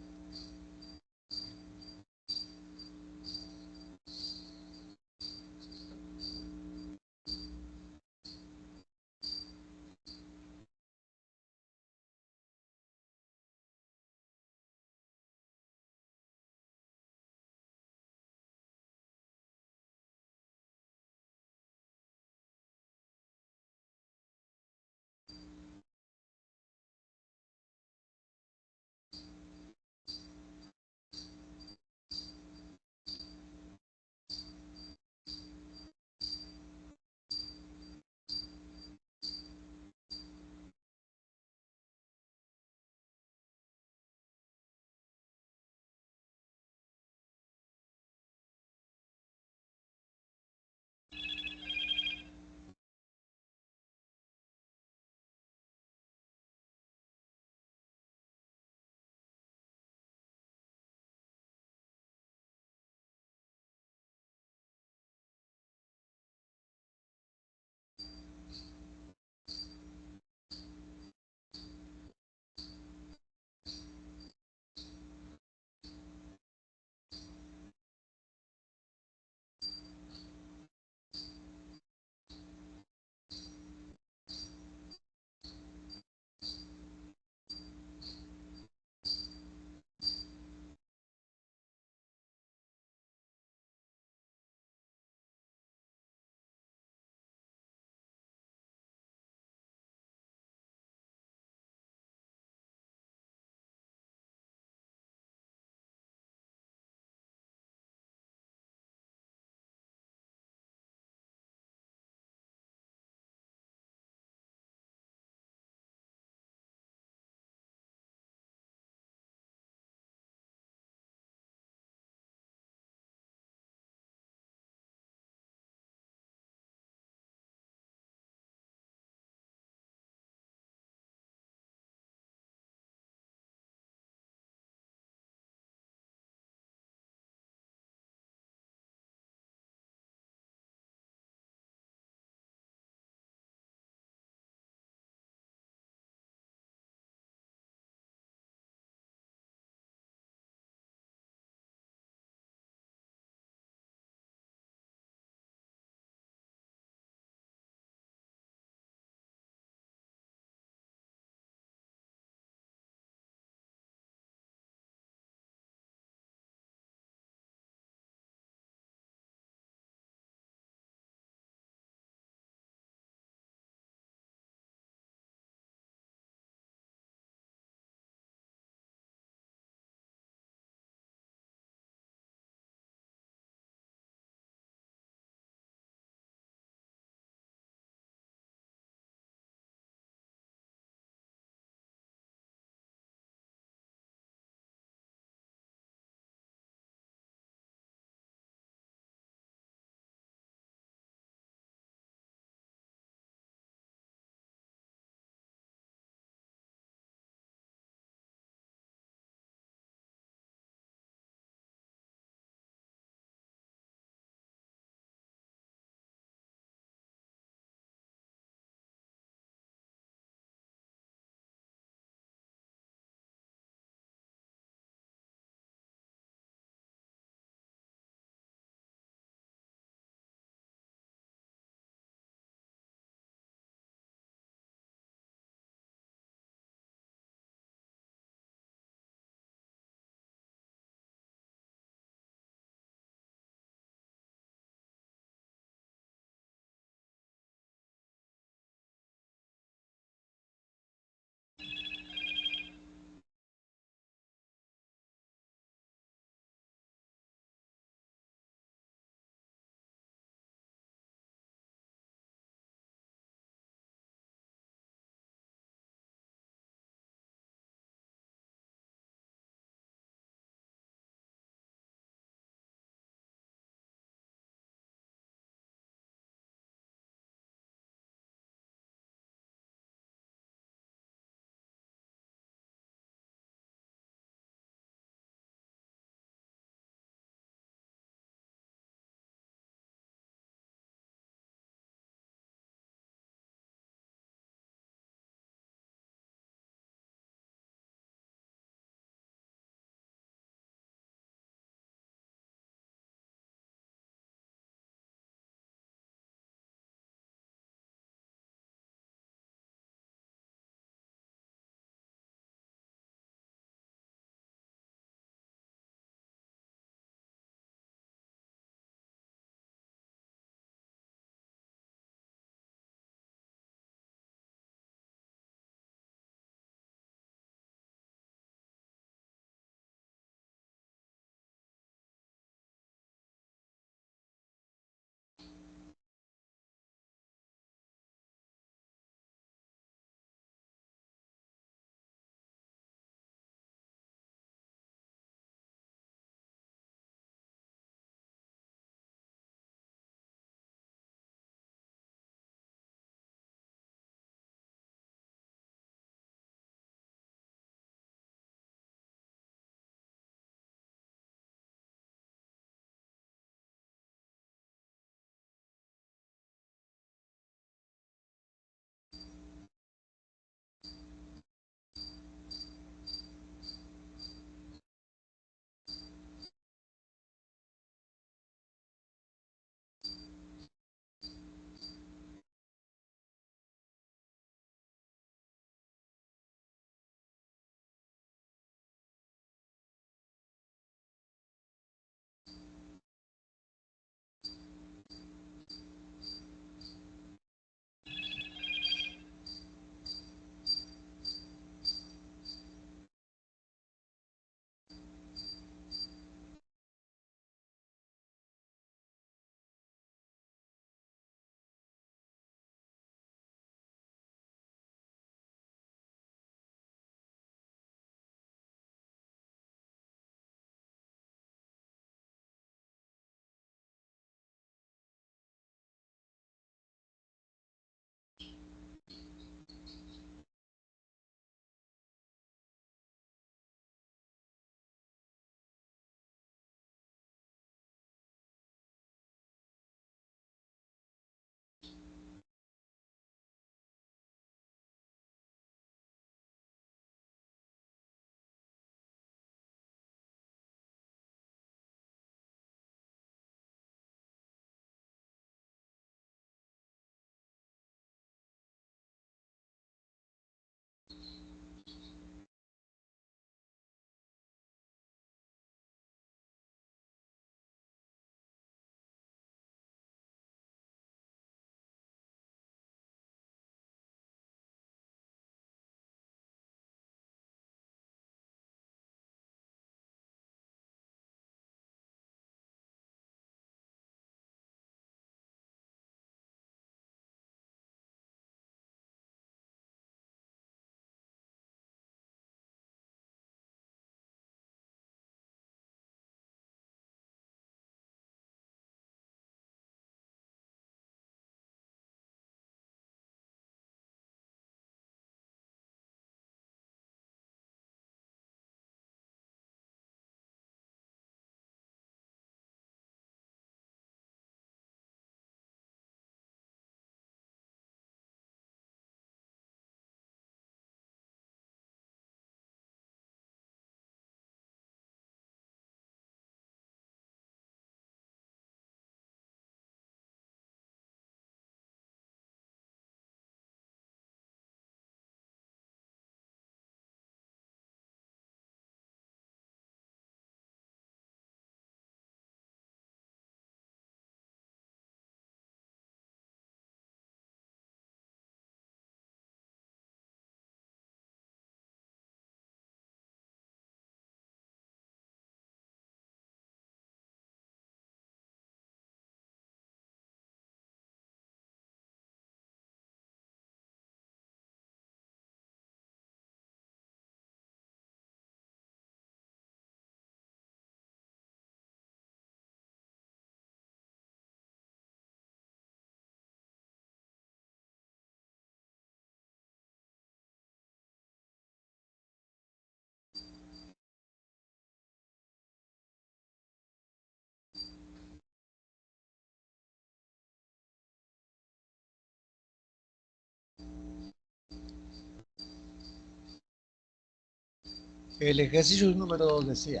El ejercicio número 2 decía,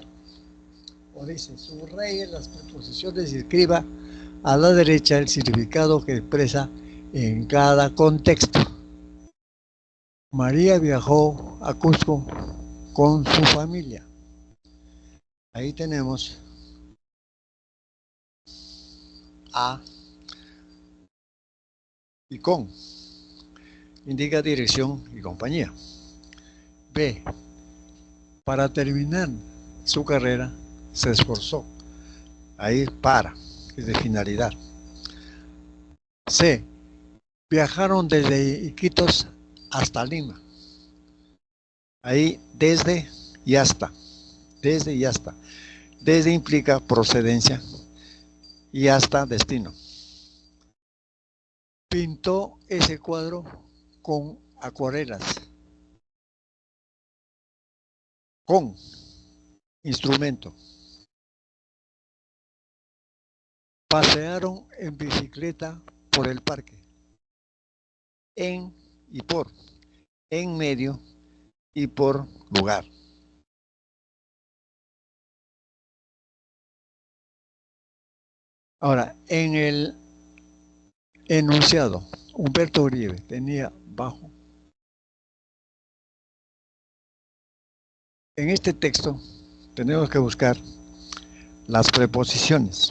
o dice, subraye las preposiciones y escriba a la derecha el significado que expresa en cada contexto. María viajó a Cusco con su familia. Ahí tenemos a y con. Indica dirección y compañía. B. Para terminar su carrera se esforzó. Ahí para, es de finalidad. C. Viajaron desde Iquitos hasta Lima. Ahí desde y hasta. Desde y hasta. Desde implica procedencia y hasta destino. Pintó ese cuadro con acuarelas. Con instrumento. Pasearon en bicicleta por el parque. En y por. En medio y por lugar. Ahora, en el enunciado, Humberto Uribe tenía bajo. En este texto tenemos que buscar las preposiciones.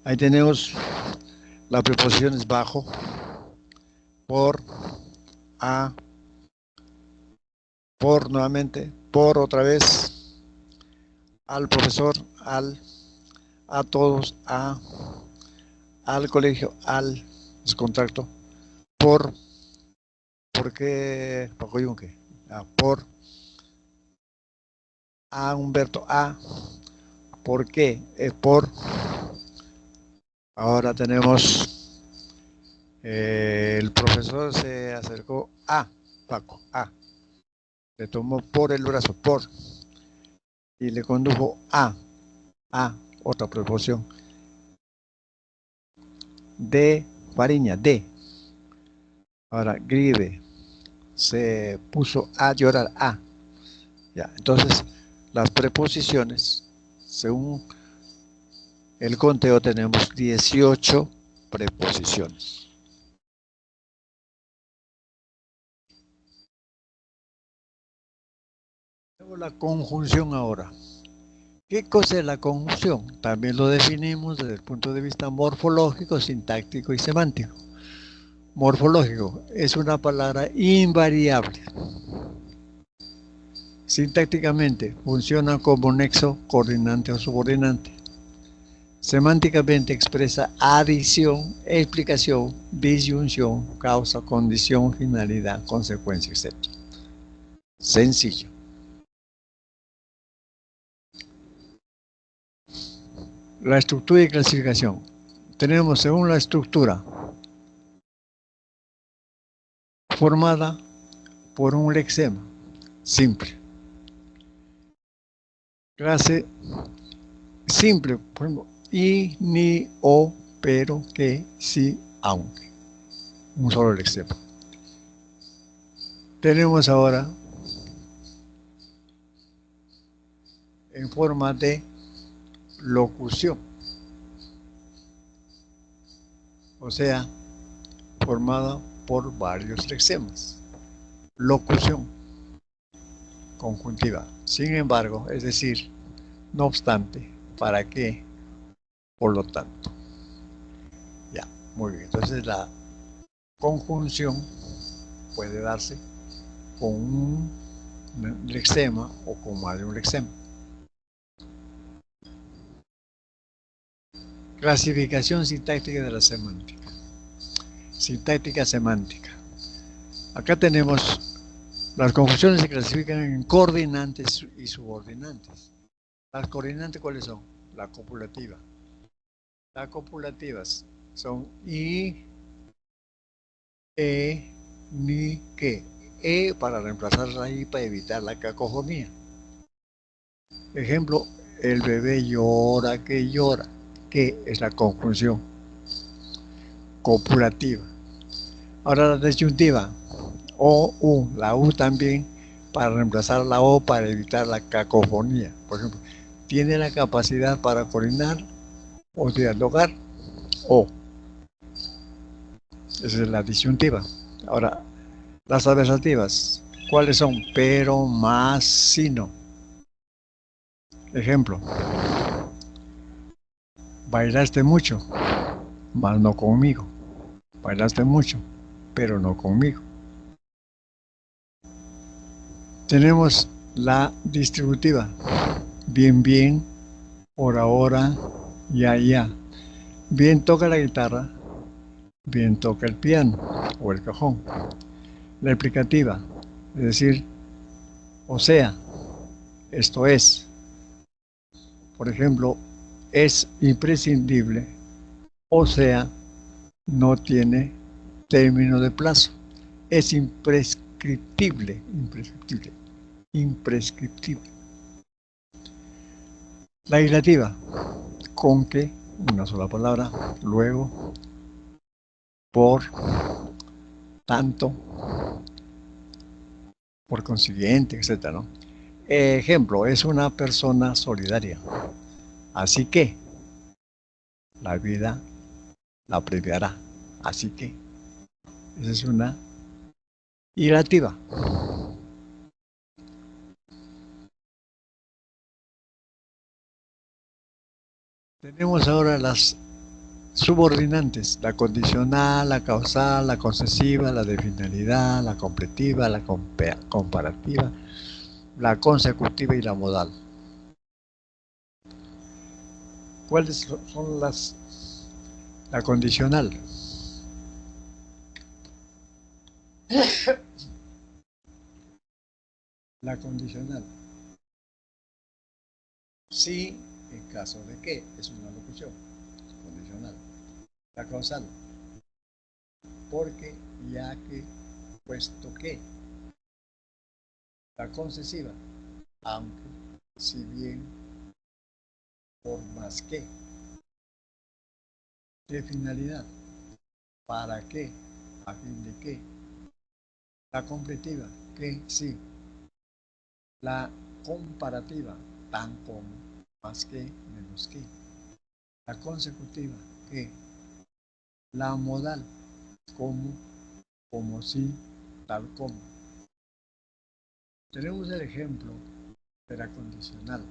Ahí tenemos las preposiciones bajo, por, a, por nuevamente, por otra vez, al profesor, al, a todos, a, al colegio, al, es contracto, por qué, por, a Humberto, a, por qué, es por, ahora tenemos, el profesor se acercó a Paco, a, le tomó por el brazo, por, y le condujo a, otra preposición, de Fariña, de, ahora Gribe, se puso a llorar, a, ya, entonces las preposiciones, según el conteo tenemos 18 preposiciones. Tenemos la conjunción ahora. ¿Qué cosa es la conjunción? También lo definimos desde el punto de vista morfológico, sintáctico y semántico. Morfológico es una palabra invariable. Sintácticamente funciona como nexo, coordinante o subordinante. Semánticamente expresa adición, explicación, disyunción, causa, condición, finalidad, consecuencia, etc. Sencillo. La estructura y clasificación. Tenemos según la estructura formada por un lexema simple. Clase simple, por ejemplo, y, ni, o, pero, que, sí, aunque. Un solo lexema. Tenemos ahora en forma de locución, o sea, formada por varios lexemas. Locución conjuntiva. Sin embargo, es decir, no obstante, para qué, por lo tanto. Ya, muy bien. Entonces la conjunción puede darse con un lexema o con más de un lexema. Clasificación sintáctica de la semántica. Sintáctica semántica. Acá tenemos las conjunciones se clasifican en coordinantes y subordinantes. Las coordinantes, ¿cuáles son? La copulativa. Las copulativas son i, ni, que. Para reemplazar la i para evitar la cacofonía. Ejemplo, el bebé llora, que llora. Que es la conjunción copulativa. Ahora la disyuntiva, o, u, la u también para reemplazar la O para evitar la cacofonía. Por ejemplo, tiene la capacidad para coordinar o dialogar o. Esa es la disyuntiva. Ahora, las adversativas, ¿cuáles son? Pero, más, sino. Ejemplo, bailaste mucho, mas no conmigo. Bailaste mucho, pero no conmigo. Tenemos la distributiva. Bien, bien, hora, hora, ya, ya. Bien toca la guitarra, bien toca el piano o el cajón. La explicativa, es decir, o sea, esto es. Por ejemplo, es imprescindible, o sea, no tiene término de plazo. Es imprescriptible, imprescriptible, imprescriptible. La ilativa, con que, una sola palabra, luego, por, tanto, por consiguiente, etc., ¿no? Ejemplo, es una persona solidaria. Así que la vida la premiará. Así que esa es una ilativa. Tenemos ahora las subordinantes, la condicional, la causal, la concesiva, la de finalidad, la completiva, la comparativa, la consecutiva y la modal. ¿Cuáles son las? La condicional. La condicional. Sí, en caso de que, es una locución condicional. La causal. Porque, ya que, puesto que. La concesiva. Aunque, si bien, por más que. ¿Qué finalidad? ¿Para qué? ¿A fin de qué? La completiva, que sí. La comparativa, tan como, más que, menos que. La consecutiva, que. La modal, como si, tal como. Tenemos el ejemplo de la condicional.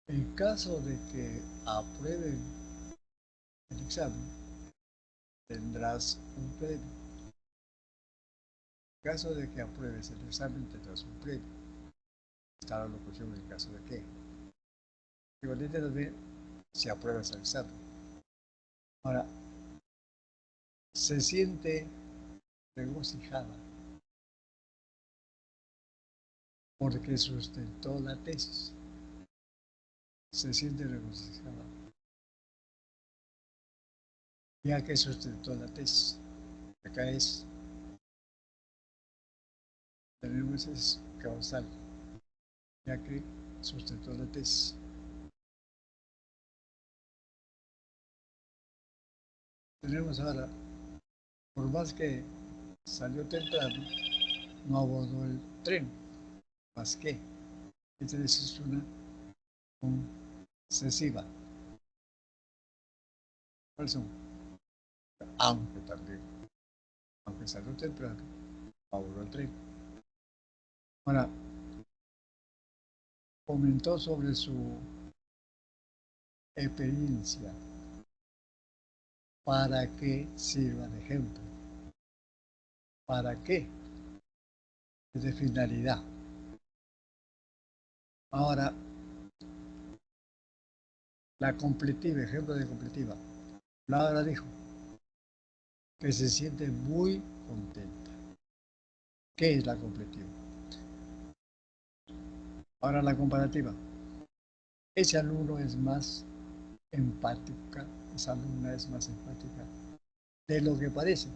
En caso de que aprueben el examen, tendrás un premio. En caso de que apruebes el examen, tendrás un premio. Está la locución en caso de que. Equivalente también si apruebas el examen. Ahora, se siente regocijada porque sustentó la tesis. Se siente regocijada ya que sustentó la tesis. Acá tenemos es causal, ya que sustentó la tesis. Tenemos ahora, por más que salió temprano, no abordó el tren, más que. Entonces es una concesiva. ¿Cuáles son? Aunque también, aunque salió temprano, no abordó el tren. Ahora, comentó sobre su experiencia para que sirva de ejemplo. ¿Para qué? Es de finalidad. Ahora, la completiva, ejemplo de completiva. Laura dijo que se siente muy contenta. ¿Qué es la completiva? Ahora la comparativa. Ese alumno es más empática, esa alumna es más empática de lo que parece.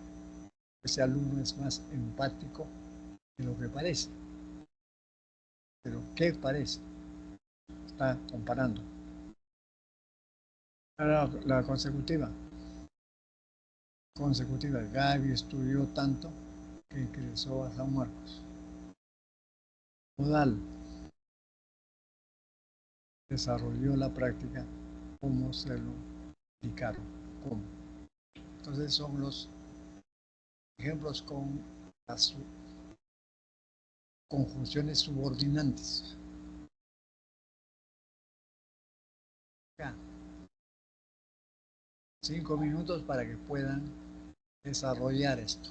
Ese alumno es más empático de lo que parece. Pero ¿qué parece? Está comparando. Ahora la consecutiva. Consecutiva. Gaby estudió tanto que ingresó a San Marcos. Modal desarrolló la práctica como se lo indicaron. ¿Cómo? Entonces son los ejemplos con las conjunciones subordinantes. Ya, 5 minutos para que puedan desarrollar esto.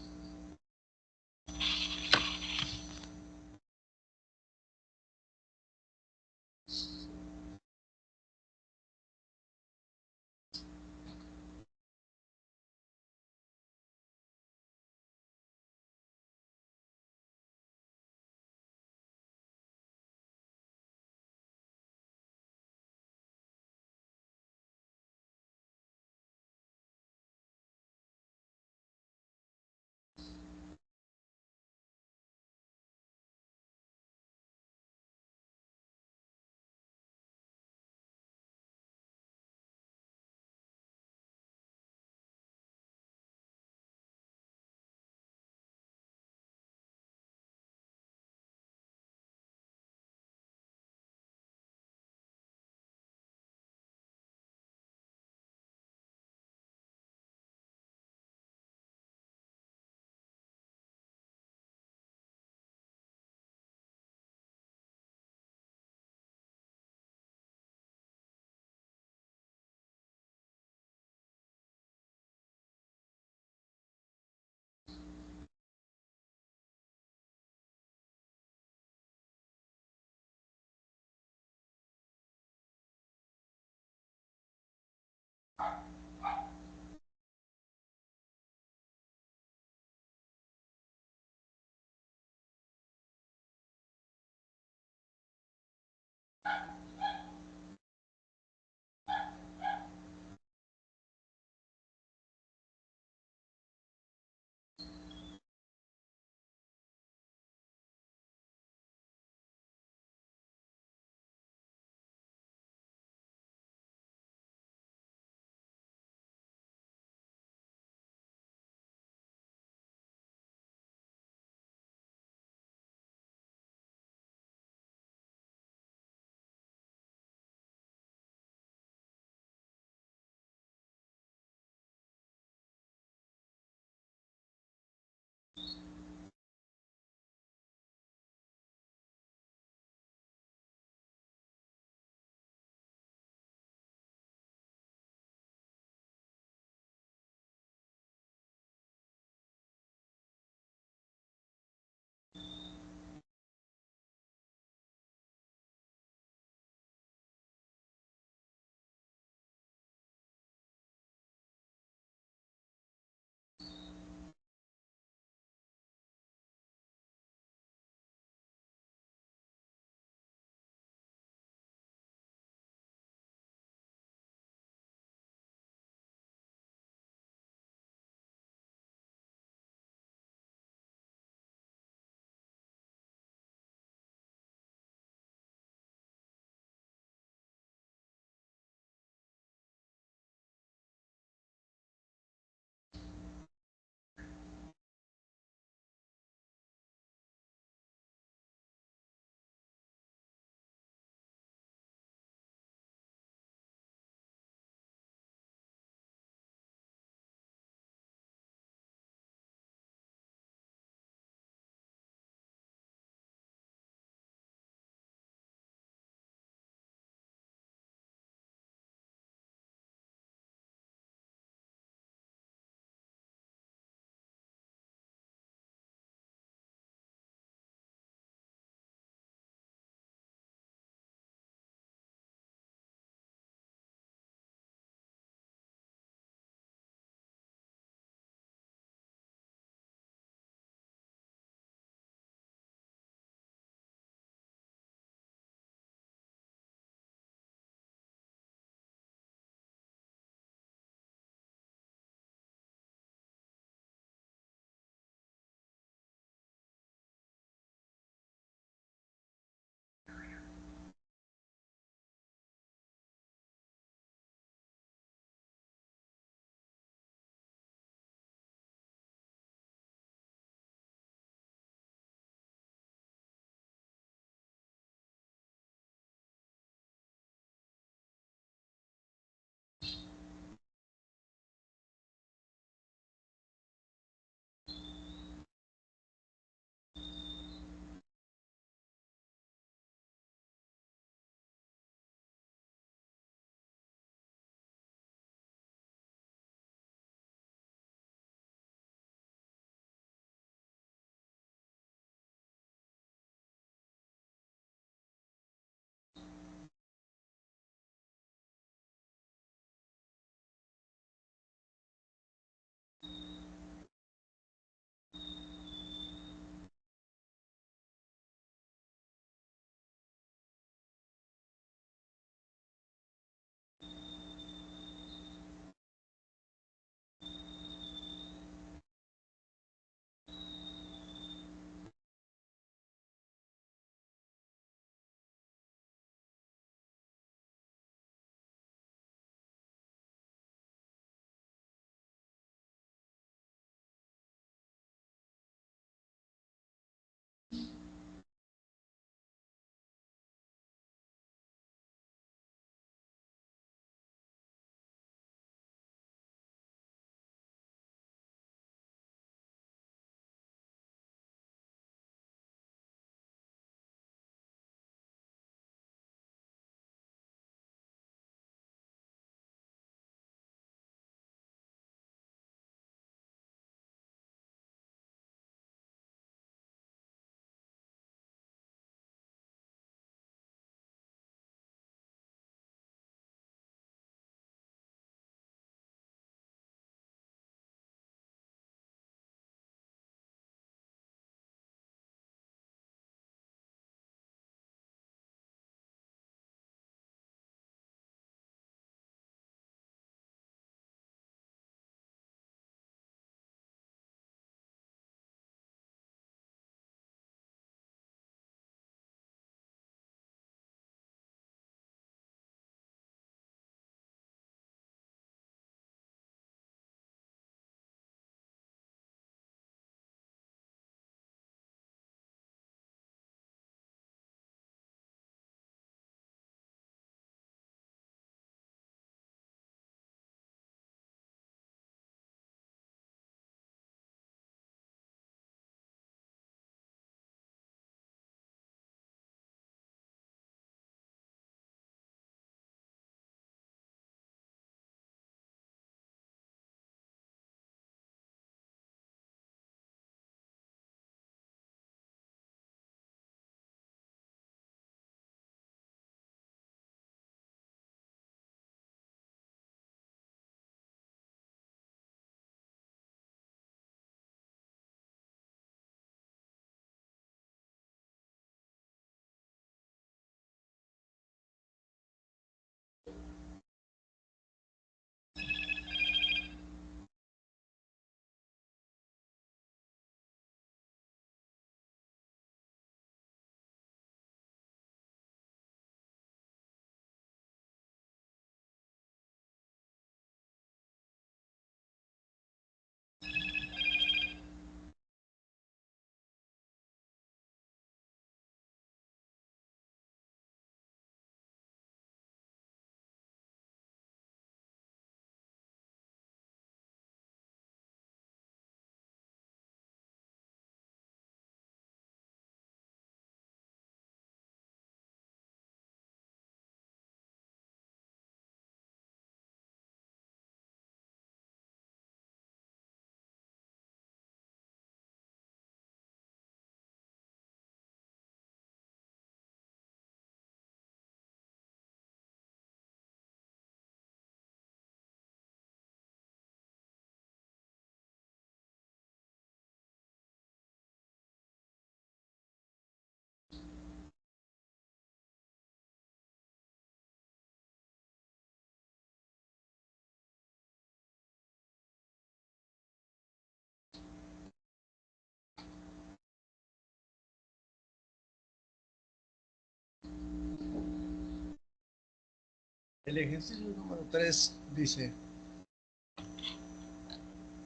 El ejercicio número 3 dice,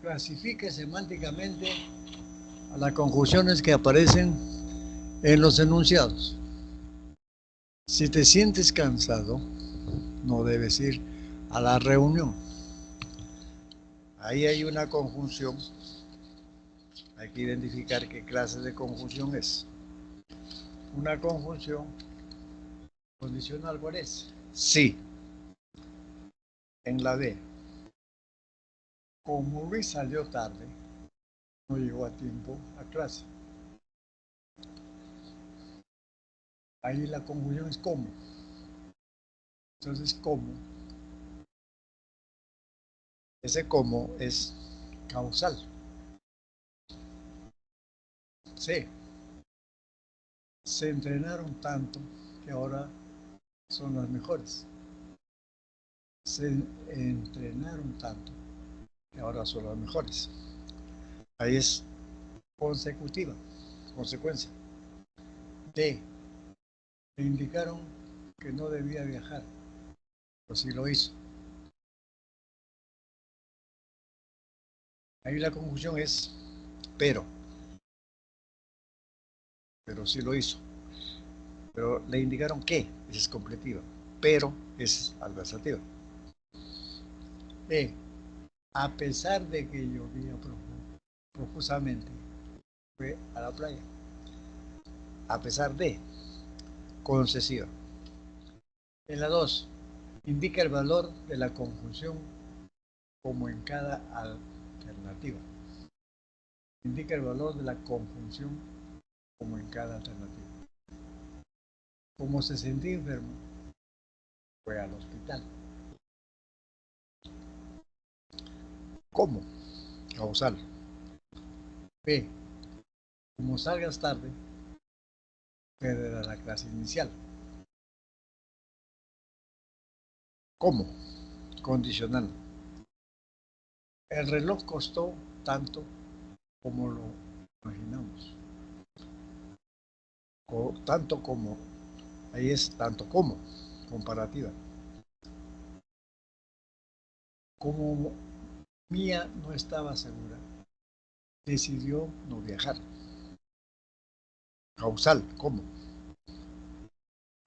clasifique semánticamente a las conjunciones que aparecen en los enunciados. Si te sientes cansado, no debes ir a la reunión. Ahí hay una conjunción. Hay que identificar qué clase de conjunción es. Una conjunción condicional, ¿cuál es? Sí. En la D. Como Luis salió tarde, no llegó a tiempo a clase. Ahí la conjunción es como. Entonces, como. Ese como es causal. C. Se entrenaron tanto que ahora son las mejores. Se entrenaron tanto que ahora son las mejores. Ahí es consecutiva, consecuencia. D. Le indicaron que no debía viajar, pero sí lo hizo. Ahí la conjunción es pero sí lo hizo. Pero le indicaron que, es completiva, pero es adversativa. E. A pesar de que llovía profusamente, fue a la playa. A pesar de, concesiva. En la 2, indica el valor de la conjunción como en cada alternativa. Indica el valor de la conjunción como en cada alternativa. Como se sentía enfermo, fue al hospital. ¿Cómo? Causal. B. Como salgas tarde, perderá la clase inicial. ¿Cómo? Condicional. El reloj costó tanto como lo imaginamos. O tanto como, ahí es tanto como, comparativa. Como Mía no estaba segura, decidió no viajar. Causal, ¿cómo?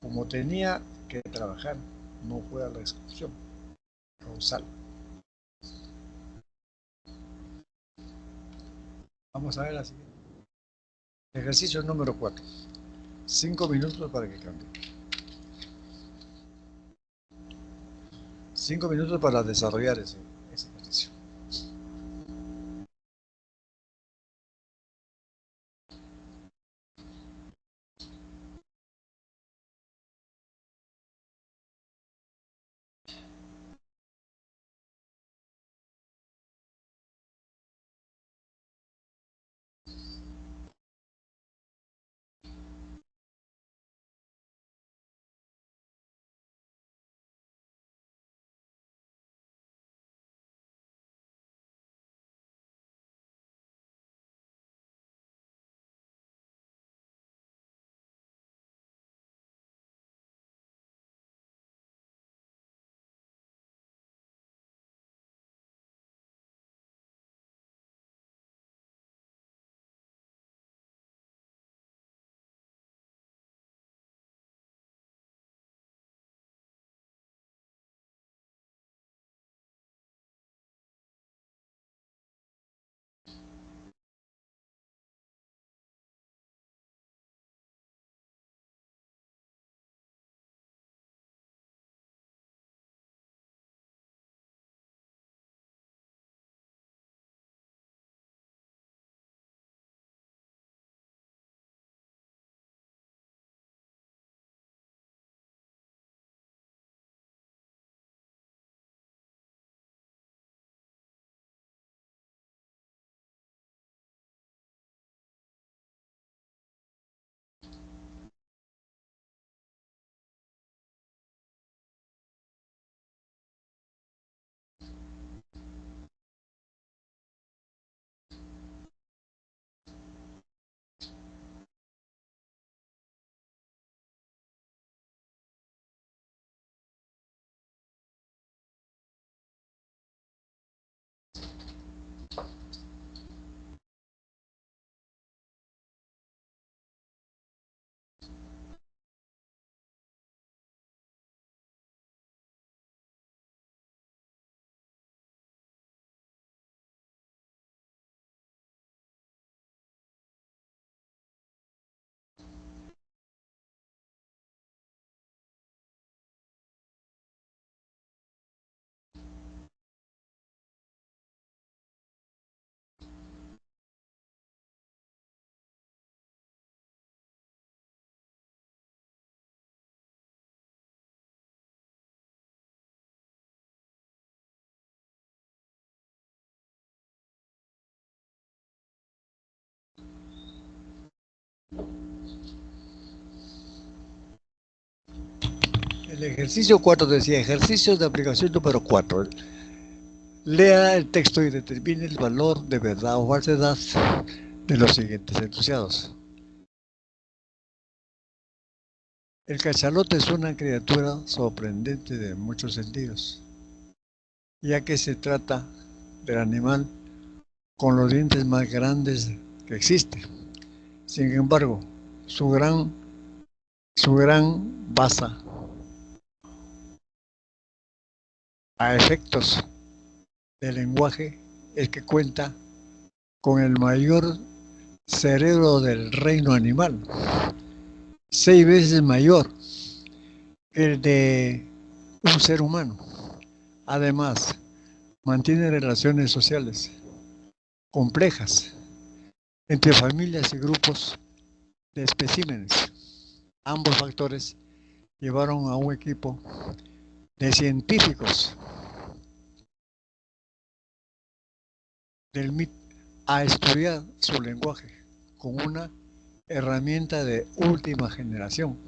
Como tenía que trabajar, no fue a la excursión. Causal. Vamos a ver la siguiente. Ejercicio número 4. 5 minutos para que cambie. 5 minutos para desarrollar ese ejercicio. El ejercicio 4 decía, ejercicios de aplicación número 4. Lea el texto y determine el valor de verdad o falsedad de los siguientes enunciados. El cachalote es una criatura sorprendente de muchos sentidos, ya que se trata del animal con los dientes más grandes que existe. Sin embargo, su gran basa a efectos del lenguaje es que cuenta con el mayor cerebro del reino animal, 6 veces mayor que el de un ser humano. Además, mantiene relaciones sociales complejas entre familias y grupos de especímenes. Ambos factores llevaron a un equipo de científicos del MIT a estudiar su lenguaje con una herramienta de última generación,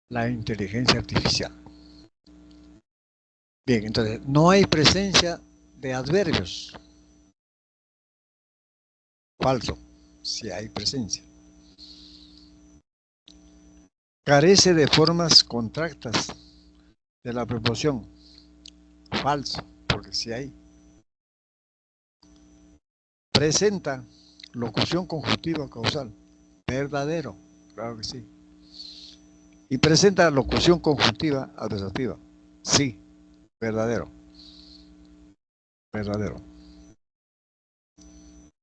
la inteligencia artificial. Bien, entonces, no hay presencia de adverbios. Falso, si hay presencia. Carece de formas contractas de la preposición. Falso, porque si hay. Presenta locución conjuntiva causal. Verdadero, claro que sí. Y presenta locución conjuntiva adversativa. Sí, verdadero. Verdadero.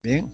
Bien.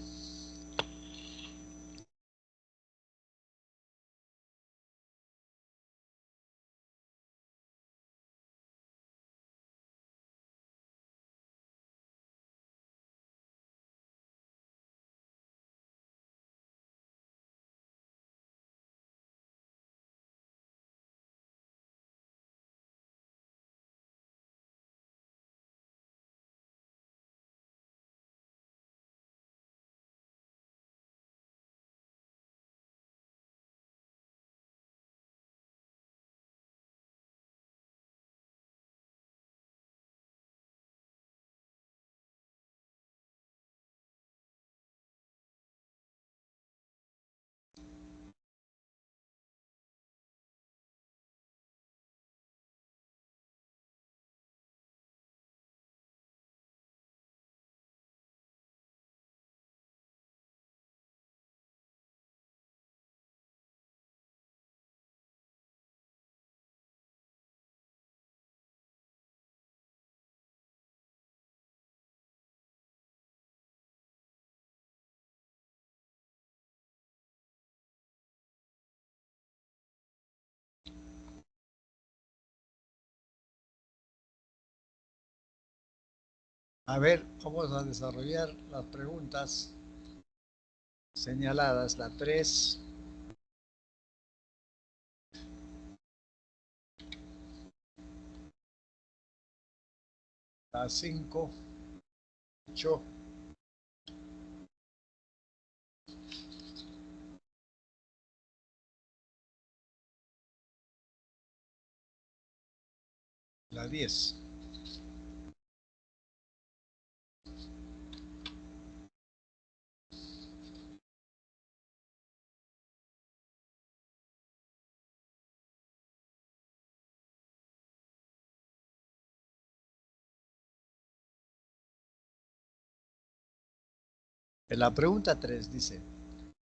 A ver, vamos a desarrollar las preguntas señaladas, la 3, la 5, 8, la 10. En la pregunta 3 dice,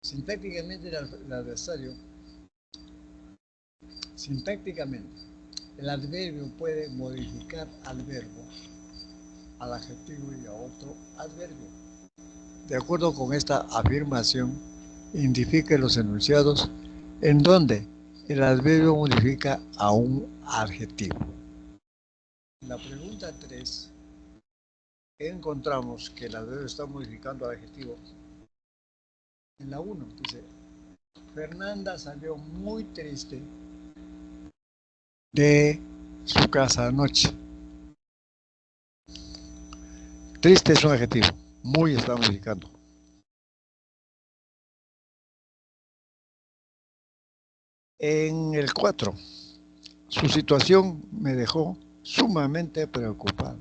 sintácticamente el adversario, sintácticamente, el adverbio puede modificar al verbo, al adjetivo y a otro adverbio. De acuerdo con esta afirmación, indique los enunciados en donde el adverbio modifica a un adjetivo. En la pregunta 3 encontramos que el adverbio está modificando al adjetivo. En la 1 dice, Fernanda salió muy triste de su casa anoche. Triste es un adjetivo, muy está modificando. En el 4, Su situación me dejó sumamente preocupado.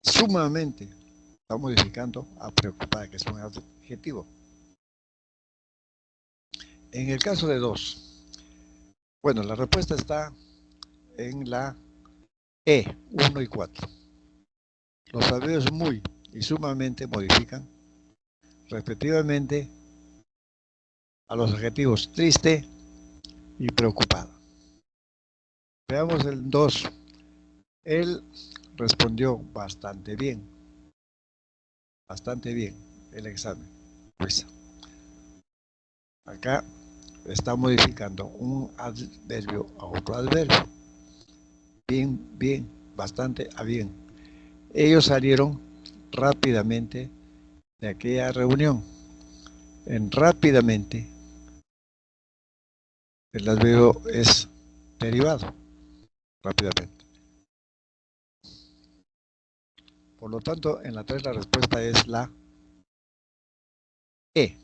Sumamente. Está modificando a preocupada, que es un adjetivo. En el caso de 2, bueno, la respuesta está en la E, 1 y 4. Los adverbios muy y sumamente modifican respectivamente a los adjetivos triste y preocupado. Veamos el 2. Él respondió bastante bien el examen. Pues acá está modificando un adverbio a otro adverbio. Bien, bastante a bien. Ellos salieron rápidamente de aquella reunión. En rápidamente, el adverbio es derivado, rápidamente. Por lo tanto, en la 3 la respuesta es la E.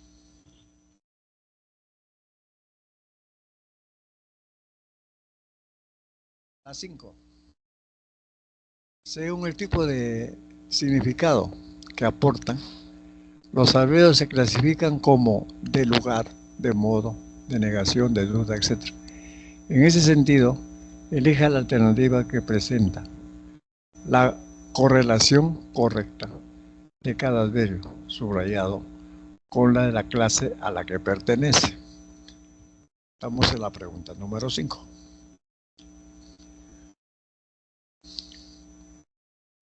La 5. Según el tipo de significado que aportan, los adverbios se clasifican como de lugar, de modo, de negación, de duda, etc. En ese sentido, elija la alternativa que presenta la correlación correcta de cada adverbio subrayado con la de la clase a la que pertenece. Estamos en la pregunta número 5.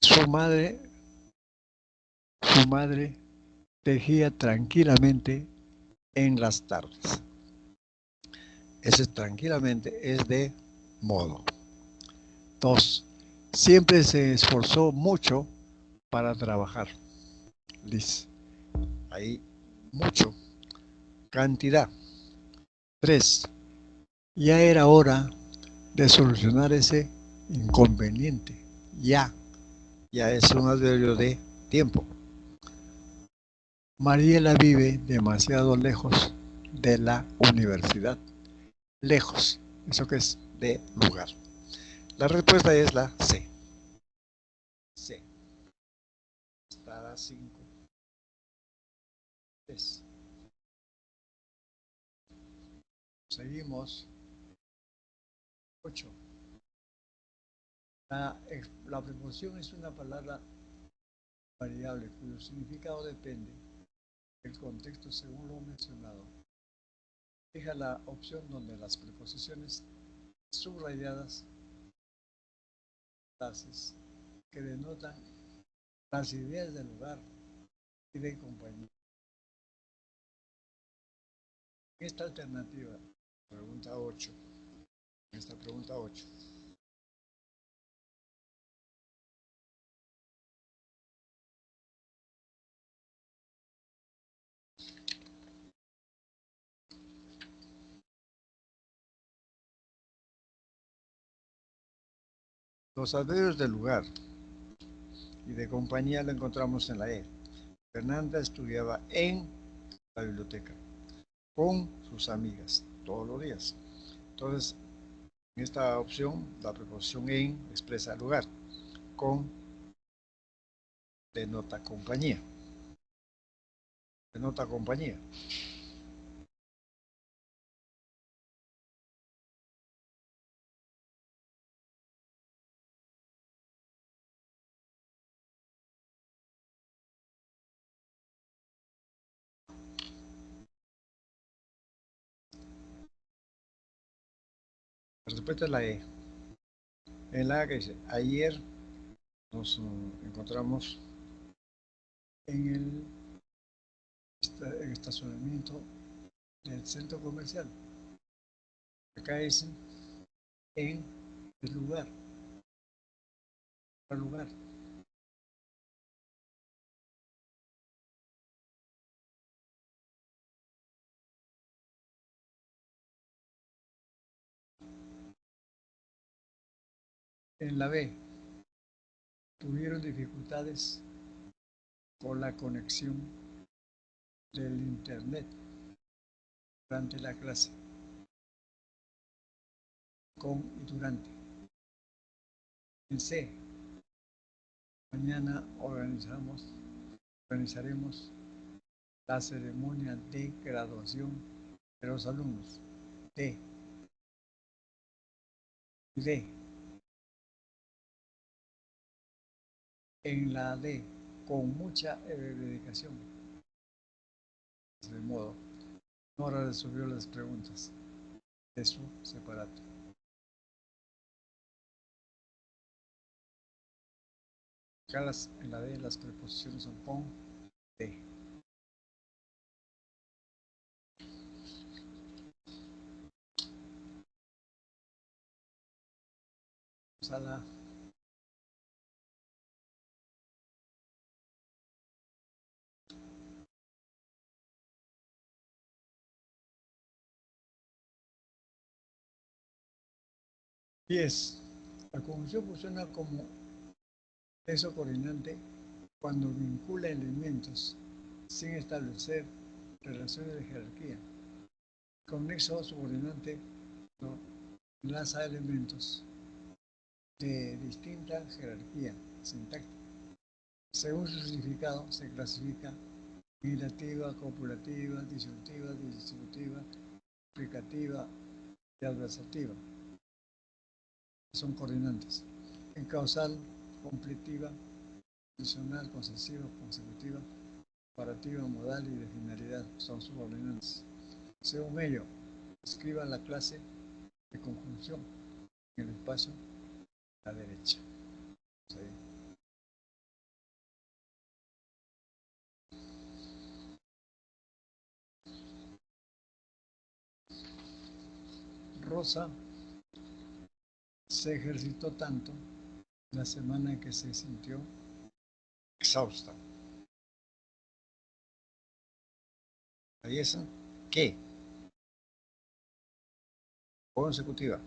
Su madre tejía tranquilamente en las tardes. Ese tranquilamente es de modo. 2. Siempre se esforzó mucho para trabajar. Liz. Ahí, mucho. Cantidad. 3. Ya era hora de solucionar ese inconveniente. Ya es un adverbio de tiempo. Mariela vive demasiado lejos de la universidad. Lejos, ¿eso qué es? De lugar. La respuesta es la C. C. Estará 5. 3. Seguimos. 8. La preposición es una palabra variable cuyo significado depende del contexto según lo mencionado. Deja la opción donde las preposiciones subrayadas, frases que denotan las ideas del lugar y de compañía. Esta alternativa, pregunta 8, esta pregunta 8. Los adverbios del lugar y de compañía lo encontramos en la E. Fernanda estudiaba en la biblioteca con sus amigas todos los días. Entonces, en esta opción, la preposición en expresa lugar, con denota compañía. Denota compañía. La respuesta es la E. En la que dice, ayer nos encontramos en el estacionamiento del centro comercial. Acá dicen en el lugar. El lugar. En la B, tuvieron dificultades con la conexión del internet durante la clase. con y durante. En C, mañana organizaremos la ceremonia de graduación de los alumnos. D. D. En la D, con mucha dedicación. De modo, Nora resolvió las preguntas de su separato. Acá en la D las preposiciones son con D. Vamos a la La conjunción funciona como eso coordinante cuando vincula elementos sin establecer relaciones de jerarquía. Con nexo subordinante no enlaza elementos de distinta jerarquía sintáctica. Según su significado, se clasifica negativa, copulativa, disyuntiva, distributiva, explicativa y adversativa. Son coordinantes. En causal, completiva, condicional, concesiva, consecutiva, comparativa, modal y de finalidad son subordinantes. Según ello, escriba la clase de conjunción en el espacio a la derecha. Rosa se ejercitó tanto la semana en que se sintió exhausta. Ahí es ¿qué? Consecutiva.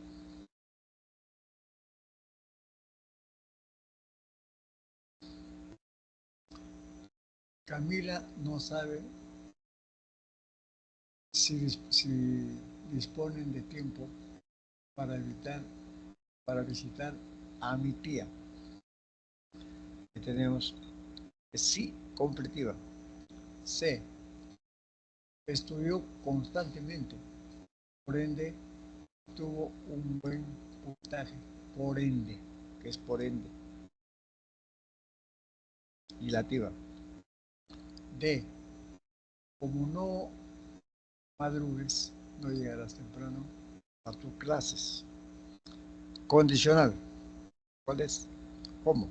Camila no sabe si disponen de tiempo para visitar a mi tía. Y tenemos sí completiva. C. Estudió constantemente, por ende tuvo un buen puntaje. Por ende, que es por ende. Ilativa. D. Como no madrugues, no llegarás temprano a tus clases. Condicional. ¿Cuál es? ¿Cómo?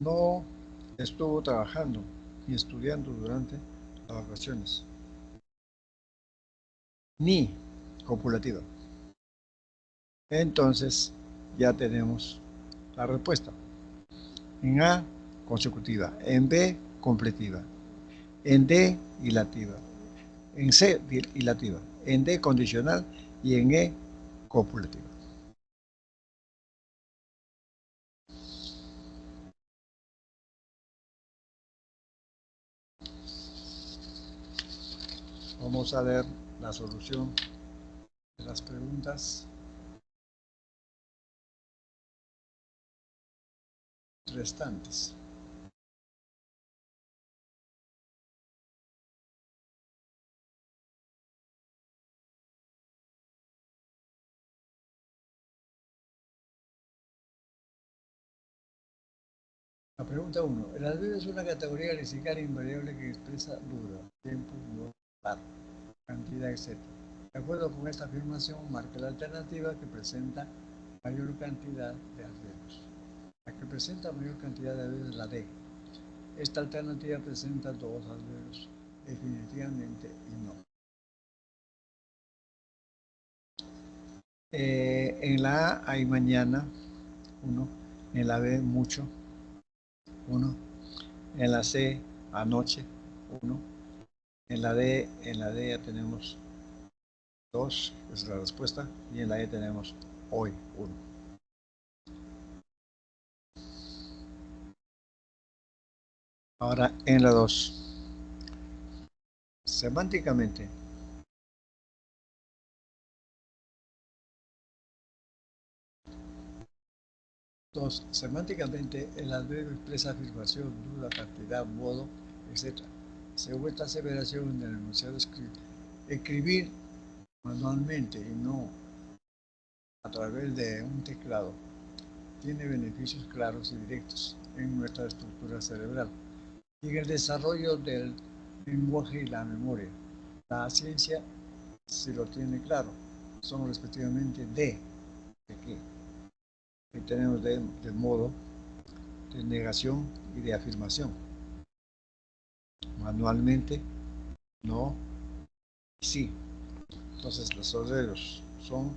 No estuvo trabajando ni estudiando durante las vacaciones. Ni copulativa. Entonces ya tenemos la respuesta. En A, consecutiva. En B, completiva. En D, ilativa. En C, ilativa. En D, condicional. Y en E, copulativa. Vamos a ver la solución de las preguntas restantes. La pregunta 1. El albedo es una categoría lexical invariable que expresa dura, tiempo, lugar, par, cantidad, etc. De acuerdo con esta afirmación, marca la alternativa que presenta mayor cantidad de albedos. La que presenta mayor cantidad de albedos es la D. Esta alternativa presenta dos albedos, definitivamente y no. En la A hay mañana, 1. En la B, mucho, 1. En la C, anoche, 1. En la D ya tenemos 2, es la respuesta. Y en la E tenemos hoy, 1. Ahora en la 2. Semánticamente, 2. Semánticamente, el adverbio expresa afirmación, duda, cantidad, modo, etc. Según esta aseveración en el enunciado escribir manualmente y no a través de un teclado tiene beneficios claros y directos en nuestra estructura cerebral y en el desarrollo del lenguaje y la memoria. La ciencia, si lo tiene claro, son respectivamente ¿de qué? Y tenemos de modo, de negación y de afirmación. Manualmente, no, sí. Entonces los adverbios son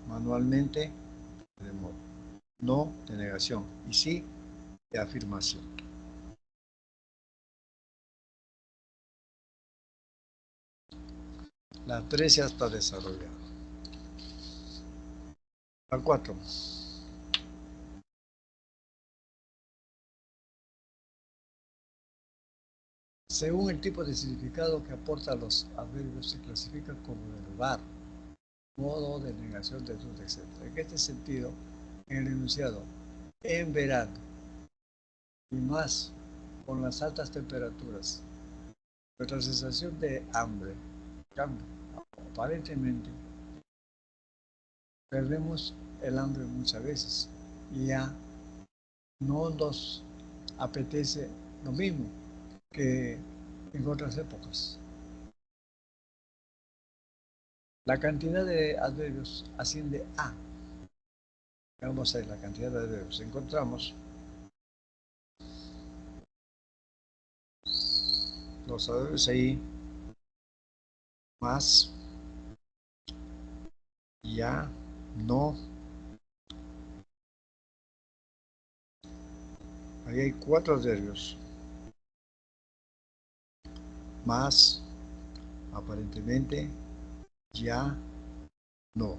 manualmente de modo, no de negación y sí de afirmación. La 3 ya está desarrollada. La 4. Según el tipo de significado que aporta los adverbios, se clasifica como de lugar, modo, de negación, de duda, etc. En este sentido, en el enunciado, en verano y más con las altas temperaturas, nuestra sensación de hambre cambia. Aparentemente, perdemos el hambre muchas veces y ya no nos apetece lo mismo que en otras épocas. La cantidad de adverbios asciende a. Vamos a ver la cantidad de adverbios. Encontramos los adverbios ahí, más, ya, no. Ahí hay 4 adverbios. Más, aparentemente, ya, no.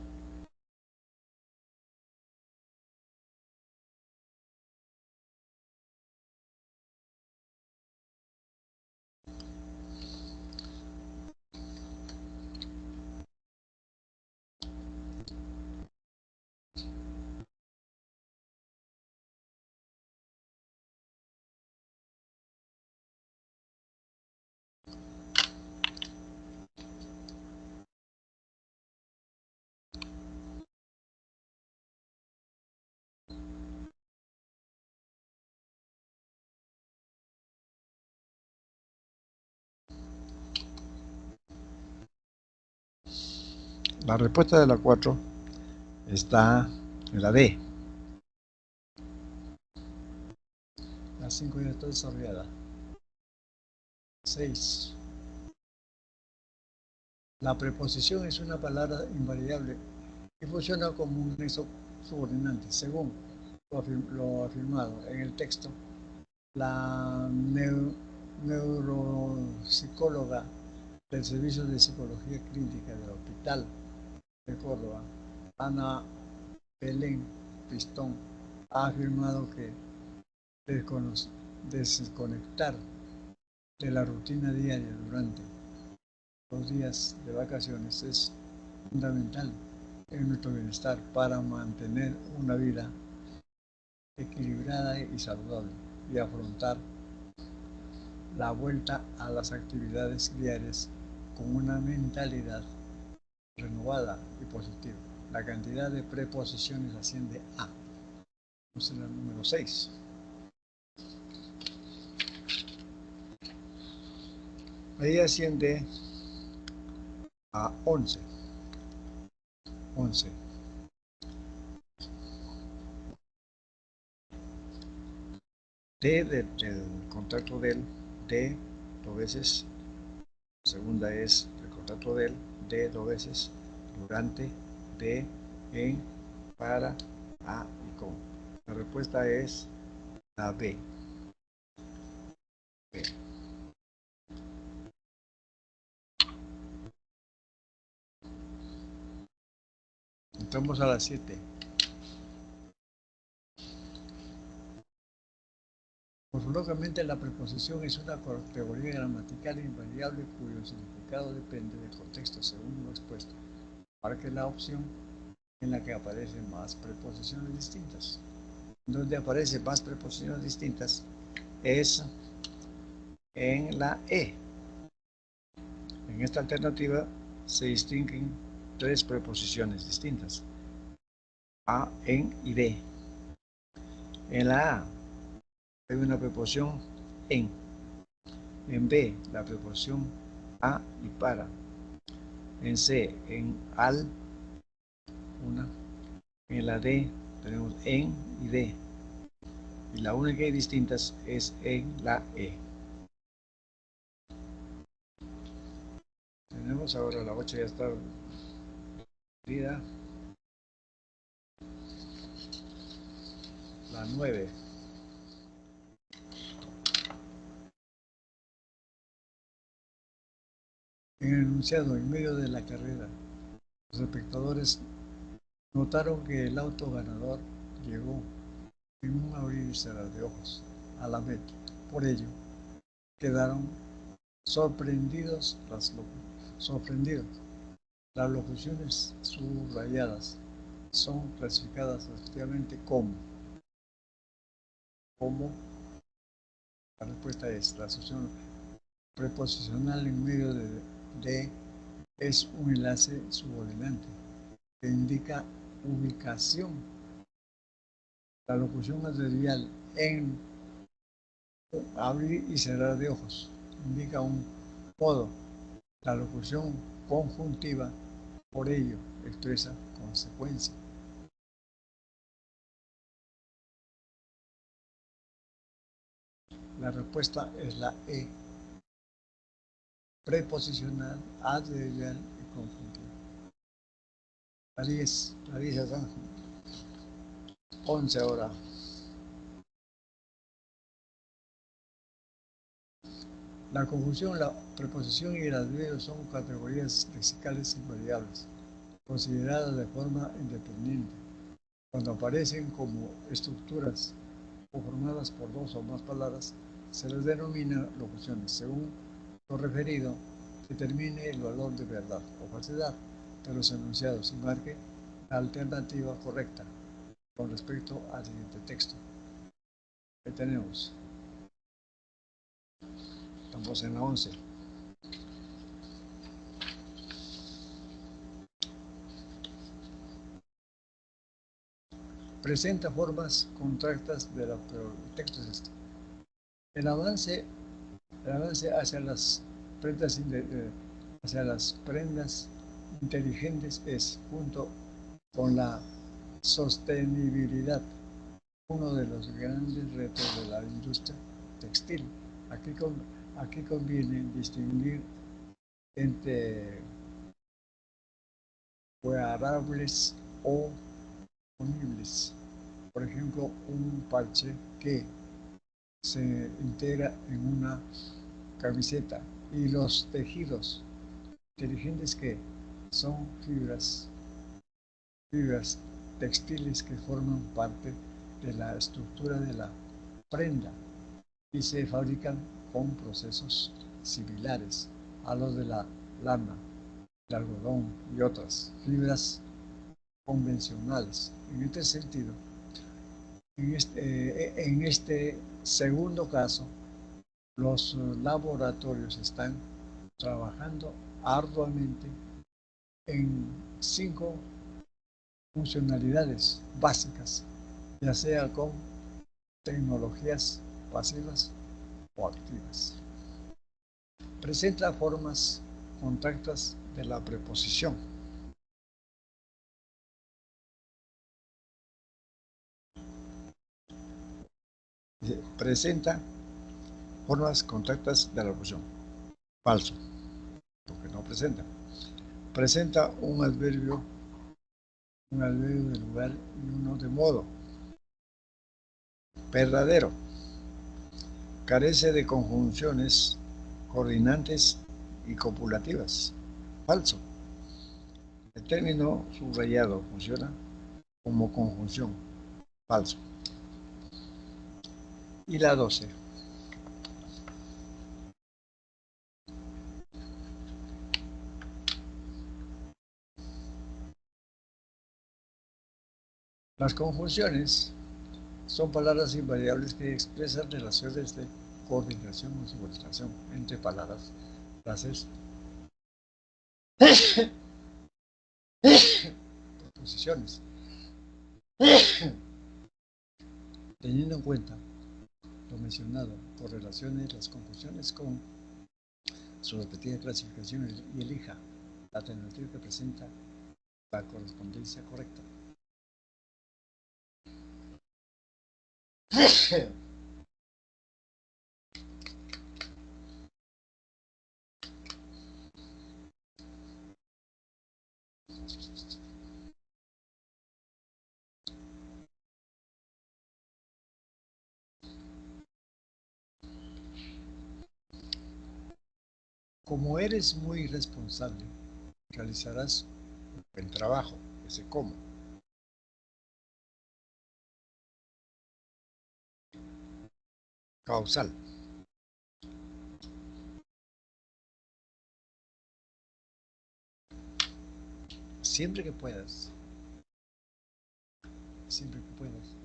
La respuesta de la 4 está en la D. La 5 ya está desarrollada. 6. La preposición es una palabra invariable y funciona como un nexo subordinante, según lo afirmado en el texto. La neuropsicóloga del Servicio de Psicología Clínica del Hospital de Córdoba, Ana Belén Pistón, ha afirmado que desconectar de la rutina diaria durante los días de vacaciones es fundamental en nuestro bienestar para mantener una vida equilibrada y saludable y afrontar la vuelta a las actividades diarias con una mentalidad renovada y positiva. La cantidad de preposiciones asciende a. Entonces, la número 6. Ahí asciende a 11. 11. D del contacto del, D dos veces. Segunda es el contacto del, D dos veces. Durante, de, en, para, a y con. La respuesta es la B. B. Entramos a las 7. Morfológicamente, la preposición es una categoría gramatical invariable cuyo significado depende del contexto, según lo expuesto. Marque la opción en la que aparecen más preposiciones distintas. donde aparecen más preposiciones distintas es en la E. En esta alternativa se distinguen tres preposiciones distintas: a, en y de. En la A hay una preposición en. En B, la preposición a y para. En C, en al, una. En la D tenemos en y de. Y la única que hay distintas es en la E. Tenemos ahora la 8, ya está perdida. La 9. En el enunciado, en medio de la carrera, los espectadores notaron que el auto ganador llegó en un abrir y cerrar de ojos a la meta. Por ello, quedaron sorprendidos. Las locuciones subrayadas son clasificadas respectivamente como. La respuesta es la asociación preposicional en medio de es un enlace subordinante que indica ubicación. La locución adverbial en abrir y cerrar de ojos indica un modo. La locución conjuntiva, por ello, expresa consecuencia. La respuesta es la E, preposicional, adverbial y conjuntiva. La 10 está 11 ahora. La conjunción, la preposición y el adverbio son categorías lexicales invariables, consideradas de forma independiente. Cuando aparecen como estructuras o formadas por dos o más palabras, se les denomina locuciones. Según lo referido, determine el valor de verdad o falsedad de los enunciados y marque la alternativa correcta con respecto al siguiente texto. Ahí tenemos. Estamos en la 11. Presenta formas contractas de la, pero el texto es este. El avance hacia las prendas inteligentes es, junto con la sostenibilidad, uno de los grandes retos de la industria textil. Aquí conviene distinguir entre wearables o ponibles. Por ejemplo, un parche que se integra en una camiseta, y los tejidos inteligentes que son fibras textiles que forman parte de la estructura de la prenda y se fabrican con procesos similares a los de la lana, el algodón y otras fibras convencionales. En este sentido, en este segundo caso, los laboratorios están trabajando arduamente en 5 funcionalidades básicas, ya sea con tecnologías pasivas o activas. Presenta formas contractas de la preposición. Presenta formas contractas de la preposición. Falso, porque no presenta. Presenta un adverbio de lugar y uno de modo. Verdadero. Carece de conjunciones coordinantes y copulativas. Falso. El término subrayado funciona como conjunción. Falso. Y la 12. Las conjunciones Son palabras invariables que expresan relaciones de coordinación o subordinación entre palabras, frases, posiciones. Teniendo en cuenta lo mencionado por relaciones, las conclusiones con su repetida clasificación y elija la alternativa que presenta la correspondencia correcta. Como eres muy responsable, realizarás el trabajo, ese cómo. Causal. Siempre que puedas, siempre que puedas,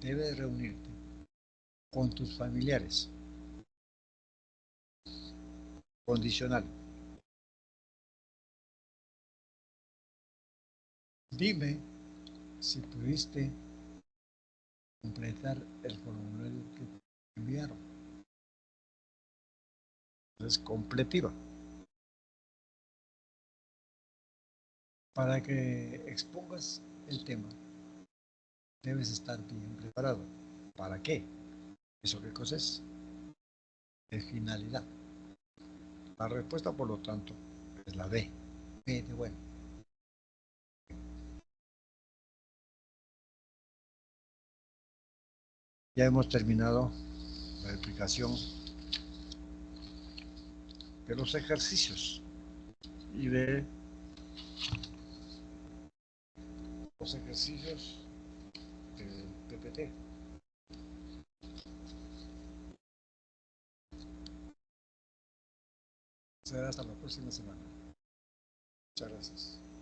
debes reunirte con tus familiares. Condicional. Dime si pudiste completar el formulario que te enviaron. Es completiva. Para que expongas el tema, debes estar bien preparado. ¿Para qué? ¿Eso qué cosa es? De finalidad. La respuesta, por lo tanto, es la B. B de bueno. Ya hemos terminado la explicación de los ejercicios y de los ejercicios del PPT. Será hasta la próxima semana. Muchas gracias.